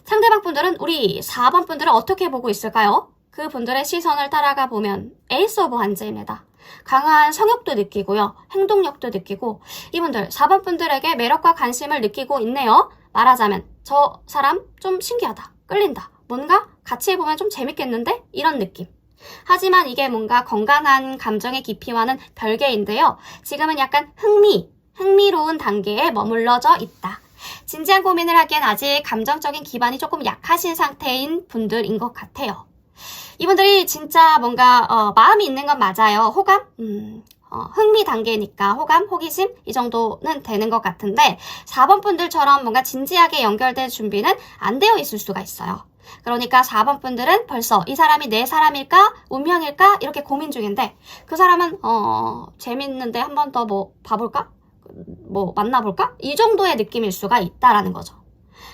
Speaker 1: 상대방 분들은 우리 4번 분들을 어떻게 보고 있을까요? 그분들의 시선을 따라가 보면 에이스 오브 환즈입니다. 강한 성욕도 느끼고요. 행동력도 느끼고 이분들 4번 분들에게 매력과 관심을 느끼고 있네요. 말하자면 저 사람 좀 신기하다. 끌린다. 뭔가 같이 해보면 좀 재밌겠는데? 이런 느낌. 하지만 이게 뭔가 건강한 감정의 깊이와는 별개인데요. 지금은 약간 흥미로운 단계에 머물러져 있다. 진지한 고민을 하기엔 아직 감정적인 기반이 조금 약하신 상태인 분들인 것 같아요. 이분들이 진짜 뭔가 마음이 있는 건 맞아요. 호감? 흥미 단계니까 호감, 호기심 이 정도는 되는 것 같은데 4번 분들처럼 뭔가 진지하게 연결될 준비는 안 되어 있을 수가 있어요. 그러니까 4번 분들은 벌써 이 사람이 내 사람일까? 운명일까? 이렇게 고민 중인데 그 사람은 재밌는데 한 번 더 봐볼까? 만나볼까? 이 정도의 느낌일 수가 있다라는 거죠.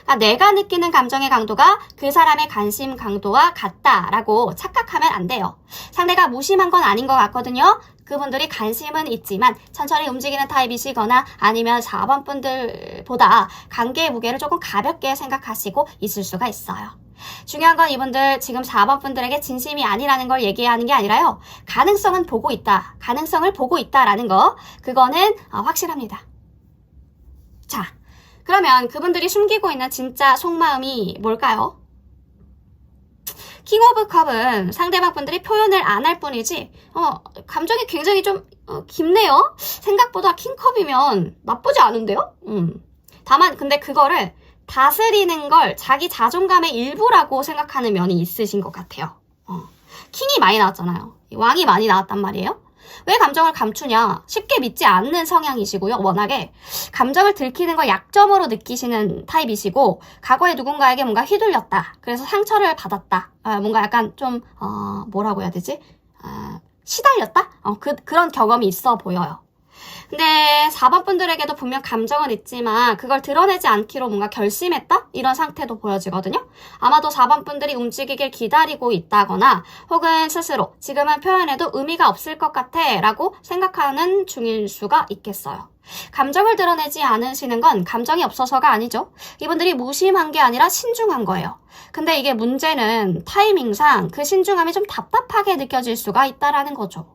Speaker 1: 그러니까 내가 느끼는 감정의 강도가 그 사람의 관심 강도와 같다라고 착각하면 안 돼요. 상대가 무심한 건 아닌 것 같거든요. 그분들이 관심은 있지만 천천히 움직이는 타입이시거나 아니면 4번 분들보다 관계의 무게를 조금 가볍게 생각하시고 있을 수가 있어요. 중요한 건 이분들 지금 4번 분들에게 진심이 아니라는 걸 얘기하는 게 아니라요. 가능성을 보고 있다라는 거 그거는 확실합니다. 자, 그러면 그분들이 숨기고 있는 진짜 속마음이 뭘까요? 킹 오브 컵은 상대방 분들이 표현을 안 할 뿐이지 감정이 굉장히 좀 깊네요. 생각보다 킹컵이면 나쁘지 않은데요? 다만 근데 그거를 다스리는 걸 자기 자존감의 일부라고 생각하는 면이 있으신 것 같아요. 킹이 많이 나왔잖아요. 왕이 많이 나왔단 말이에요. 왜 감정을 감추냐? 쉽게 믿지 않는 성향이시고요. 워낙에 감정을 들키는 걸 약점으로 느끼시는 타입이시고 과거에 누군가에게 뭔가 휘둘렸다. 그래서 상처를 받았다. 뭔가 약간 좀 뭐라고 해야 되지? 시달렸다? 그런 경험이 있어 보여요. 근데 4번 분들에게도 분명 감정은 있지만 그걸 드러내지 않기로 뭔가 결심했다? 이런 상태도 보여지거든요. 아마도 4번 분들이 움직이길 기다리고 있다거나 혹은 스스로 지금은 표현해도 의미가 없을 것 같아 라고 생각하는 중일 수가 있겠어요. 감정을 드러내지 않으시는 건 감정이 없어서가 아니죠. 이분들이 무심한 게 아니라 신중한 거예요. 근데 이게 문제는 타이밍상 그 신중함이 좀 답답하게 느껴질 수가 있다라는 거죠.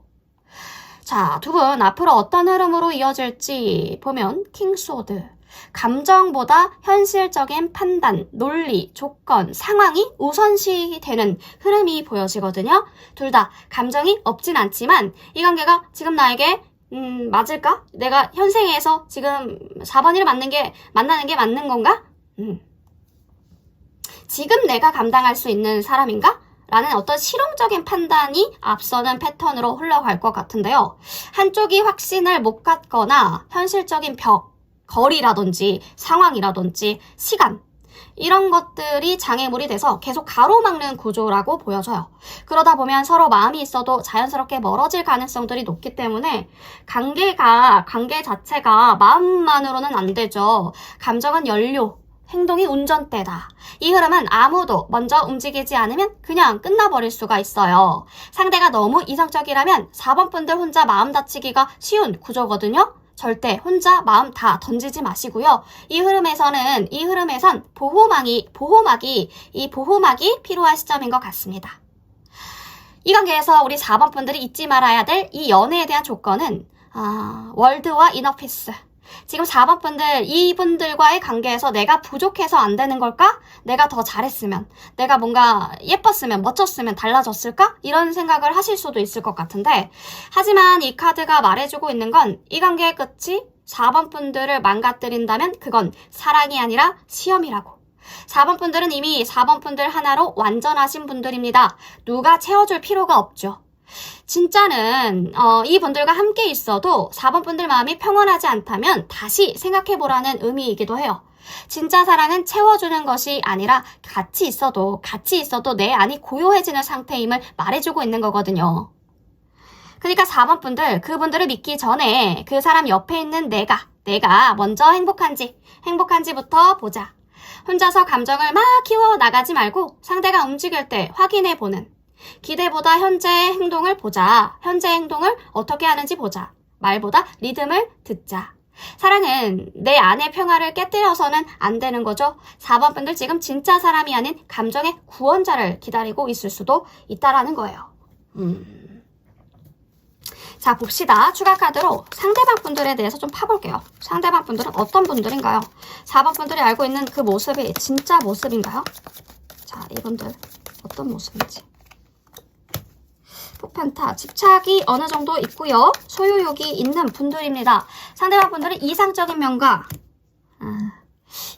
Speaker 1: 자, 두 분 앞으로 어떤 흐름으로 이어질지 보면 킹소드, 감정보다 현실적인 판단, 논리, 조건, 상황이 우선시 되는 흐름이 보여지거든요. 둘 다 감정이 없진 않지만 이 관계가 지금 나에게 맞을까? 내가 현생에서 지금 4번이를 만나는 게 맞는 건가? 지금 내가 감당할 수 있는 사람인가? 라는 어떤 실용적인 판단이 앞서는 패턴으로 흘러갈 것 같은데요. 한쪽이 확신을 못 갖거나 현실적인 거리라든지 상황이라든지 시간 이런 것들이 장애물이 돼서 계속 가로막는 구조라고 보여져요. 그러다 보면 서로 마음이 있어도 자연스럽게 멀어질 가능성들이 높기 때문에 관계 자체가 마음만으로는 안 되죠. 감정은 연료, 행동이 운전대다. 이 흐름은 아무도 먼저 움직이지 않으면 그냥 끝나버릴 수가 있어요. 상대가 너무 이성적이라면 4번 분들 혼자 마음 다치기가 쉬운 구조거든요. 절대 혼자 마음 다 던지지 마시고요. 이 흐름에선 보호막이 필요한 시점인 것 같습니다. 이 관계에서 우리 4번 분들이 잊지 말아야 될 이 연애에 대한 조건은 월드와 이너피스. 지금 4번 분들, 이분들과의 관계에서 내가 부족해서 안 되는 걸까? 내가 더 잘했으면, 내가 뭔가 예뻤으면, 멋졌으면 달라졌을까? 이런 생각을 하실 수도 있을 것 같은데, 하지만 이 카드가 말해주고 있는 건 이 관계의 끝이 4번 분들을 망가뜨린다면 그건 사랑이 아니라 시험이라고. 4번 분들은 이미 4번 분들 하나로 완전하신 분들입니다. 누가 채워줄 필요가 없죠. 진짜는 이 분들과 함께 있어도 4번 분들 마음이 평온하지 않다면 다시 생각해보라는 의미이기도 해요. 진짜 사랑은 채워주는 것이 아니라 같이 있어도 내 안이 고요해지는 상태임을 말해주고 있는 거거든요. 그러니까 4번 분들, 그분들을 믿기 전에 그 사람 옆에 있는 내가 먼저 행복한지부터 보자. 혼자서 감정을 막 키워나가지 말고 상대가 움직일 때 확인해보는. 기대보다 현재의 행동을 보자. 현재의 행동을 어떻게 하는지 보자. 말보다 리듬을 듣자. 사랑은 내 안의 평화를 깨뜨려서는 안 되는 거죠. 4번 분들 지금 진짜 사람이 아닌 감정의 구원자를 기다리고 있을 수도 있다라는 거예요. 자, 봅시다. 추가 카드로 상대방 분들에 대해서 좀 파볼게요. 상대방 분들은 어떤 분들인가요? 4번 분들이 알고 있는 그 모습이 진짜 모습인가요? 자, 이분들 어떤 모습인지. 포펜타, 집착이 어느 정도 있고요. 소유욕이 있는 분들입니다. 상대방 분들은 이상적인 면과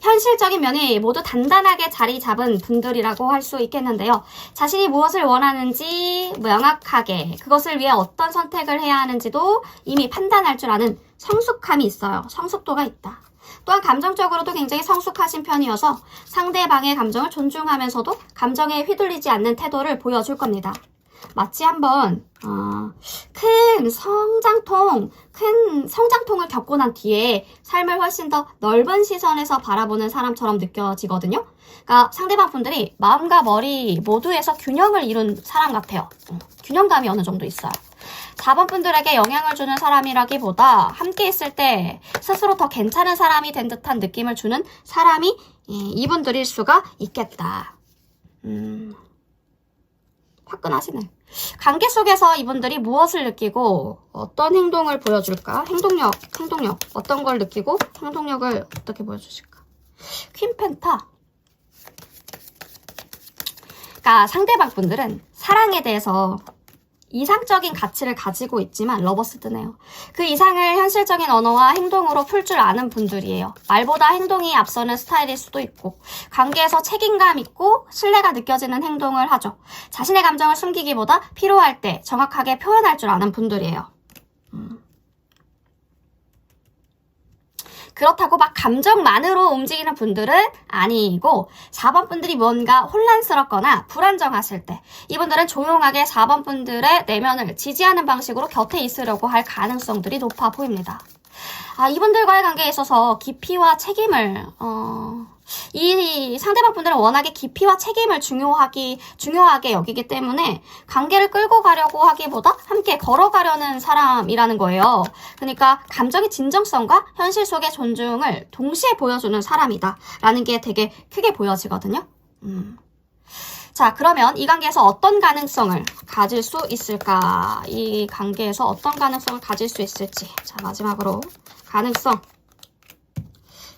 Speaker 1: 현실적인 면이 모두 단단하게 자리 잡은 분들이라고 할 수 있겠는데요. 자신이 무엇을 원하는지 명확하게, 그것을 위해 어떤 선택을 해야 하는지도 이미 판단할 줄 아는 성숙함이 있어요. 성숙도가 있다. 또한 감정적으로도 굉장히 성숙하신 편이어서 상대방의 감정을 존중하면서도 감정에 휘둘리지 않는 태도를 보여줄 겁니다. 마치 한번 큰 성장통을 겪고 난 뒤에 삶을 훨씬 더 넓은 시선에서 바라보는 사람처럼 느껴지거든요. 그러니까 상대방 분들이 마음과 머리 모두에서 균형을 이룬 사람 같아요. 균형감이 어느 정도 있어요. 4번 분들에게 영향을 주는 사람이라기보다 함께 있을 때 스스로 더 괜찮은 사람이 된 듯한 느낌을 주는 사람이 이분들일 수가 있겠다. 화끈하시네. 관계 속에서 이분들이 무엇을 느끼고 어떤 행동을 보여줄까? 행동력. 어떤 걸 느끼고 행동력을 어떻게 보여주실까? 퀸 펜타. 그러니까 상대방 분들은 사랑에 대해서 이상적인 가치를 가지고 있지만 러버스드네요. 그 이상을 현실적인 언어와 행동으로 풀 줄 아는 분들이에요. 말보다 행동이 앞서는 스타일일 수도 있고 관계에서 책임감 있고 신뢰가 느껴지는 행동을 하죠. 자신의 감정을 숨기기보다 필요할 때 정확하게 표현할 줄 아는 분들이에요. 그렇다고 막 감정만으로 움직이는 분들은 아니고 4번 분들이 뭔가 혼란스럽거나 불안정하실 때 이분들은 조용하게 4번 분들의 내면을 지지하는 방식으로 곁에 있으려고 할 가능성들이 높아 보입니다. 이분들과의 관계에 있어서 깊이와 책임을 이 상대방 분들은 워낙에 깊이와 책임을 중요하게 여기기 때문에 관계를 끌고 가려고 하기보다 함께 걸어가려는 사람이라는 거예요. 그러니까 감정의 진정성과 현실 속의 존중을 동시에 보여주는 사람이다 라는 게 되게 크게 보여지거든요. 자, 그러면 이 관계에서 어떤 가능성을 가질 수 있을까? 이 관계에서 어떤 가능성을 가질 수 있을지. 자, 마지막으로 가능성.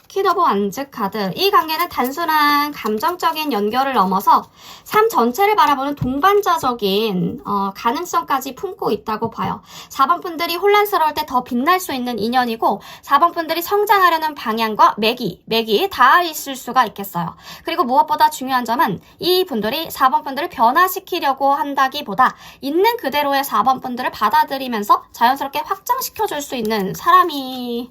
Speaker 1: 퀸 오브 완즈 카드. 이 관계는 단순한 감정적인 연결을 넘어서 삶 전체를 바라보는 동반자적인 가능성까지 품고 있다고 봐요. 4번 분들이 혼란스러울 때 더 빛날 수 있는 인연이고 4번 분들이 성장하려는 방향과 맥이 다 있을 수가 있겠어요. 그리고 무엇보다 중요한 점은 이 분들이 4번 분들을 변화시키려고 한다기보다 있는 그대로의 4번 분들을 받아들이면서 자연스럽게 확장시켜줄 수 있는 사람인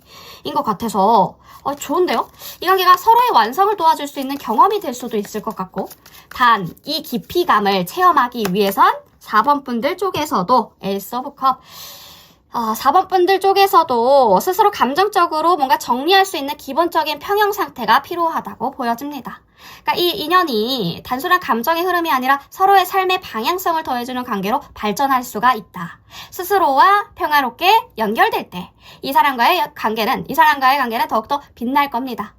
Speaker 1: 것 같아서 좋은데요? 이 관계가 서로의 완성을 도와줄 수 있는 경험이 될 수도 있을 것 같고 단, 이 깊이감을 체험하기 위해선 4번 분들 쪽에서도 에이스 오브 컵 4번 분들 쪽에서도 스스로 감정적으로 뭔가 정리할 수 있는 기본적인 평형 상태가 필요하다고 보여집니다. 그러니까 이 인연이 단순한 감정의 흐름이 아니라 서로의 삶의 방향성을 더해주는 관계로 발전할 수가 있다. 스스로와 평화롭게 연결될 때 이 사람과의 관계는 더욱더 빛날 겁니다.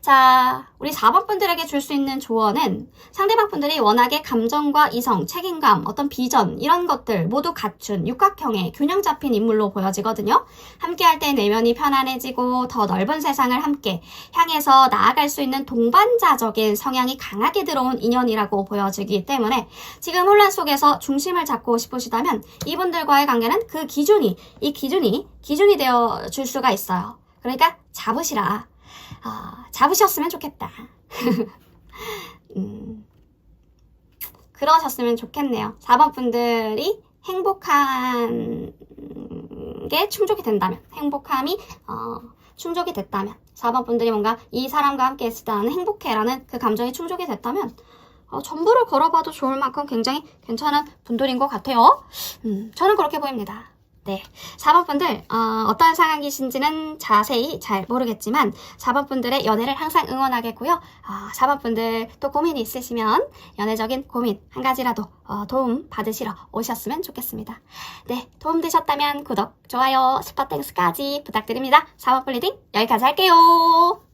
Speaker 1: 자, 우리 4번 분들에게 줄 수 있는 조언은 상대방 분들이 워낙에 감정과 이성, 책임감, 어떤 비전 이런 것들 모두 갖춘 육각형의 균형 잡힌 인물로 보여지거든요. 함께 할 때 내면이 편안해지고 더 넓은 세상을 함께 향해서 나아갈 수 있는 동반자적인 성향이 강하게 들어온 인연이라고 보여지기 때문에 지금 혼란 속에서 중심을 잡고 싶으시다면 이분들과의 관계는 이 기준이 되어 줄 수가 있어요. 그러니까 잡으시라. 잡으셨으면 좋겠다. 그러셨으면 좋겠네요. 4번 분들이 행복한 게 충족이 된다면, 행복함이 충족이 됐다면, 4번 분들이 뭔가 이 사람과 함께 했을 때 나는 행복해라는 그 감정이 충족이 됐다면 전부를 걸어봐도 좋을 만큼 굉장히 괜찮은 분들인 것 같아요. 저는 그렇게 보입니다. 네, 4번 분들 어떤 상황이신지는 자세히 잘 모르겠지만 4번 분들의 연애를 항상 응원하겠고요. 4번 분들 또 고민이 있으시면 연애적인 고민 한 가지라도 도움 받으시러 오셨으면 좋겠습니다. 네, 도움 되셨다면 구독, 좋아요, 슈퍼땡스까지 부탁드립니다. 4번 플리딩 여기까지 할게요.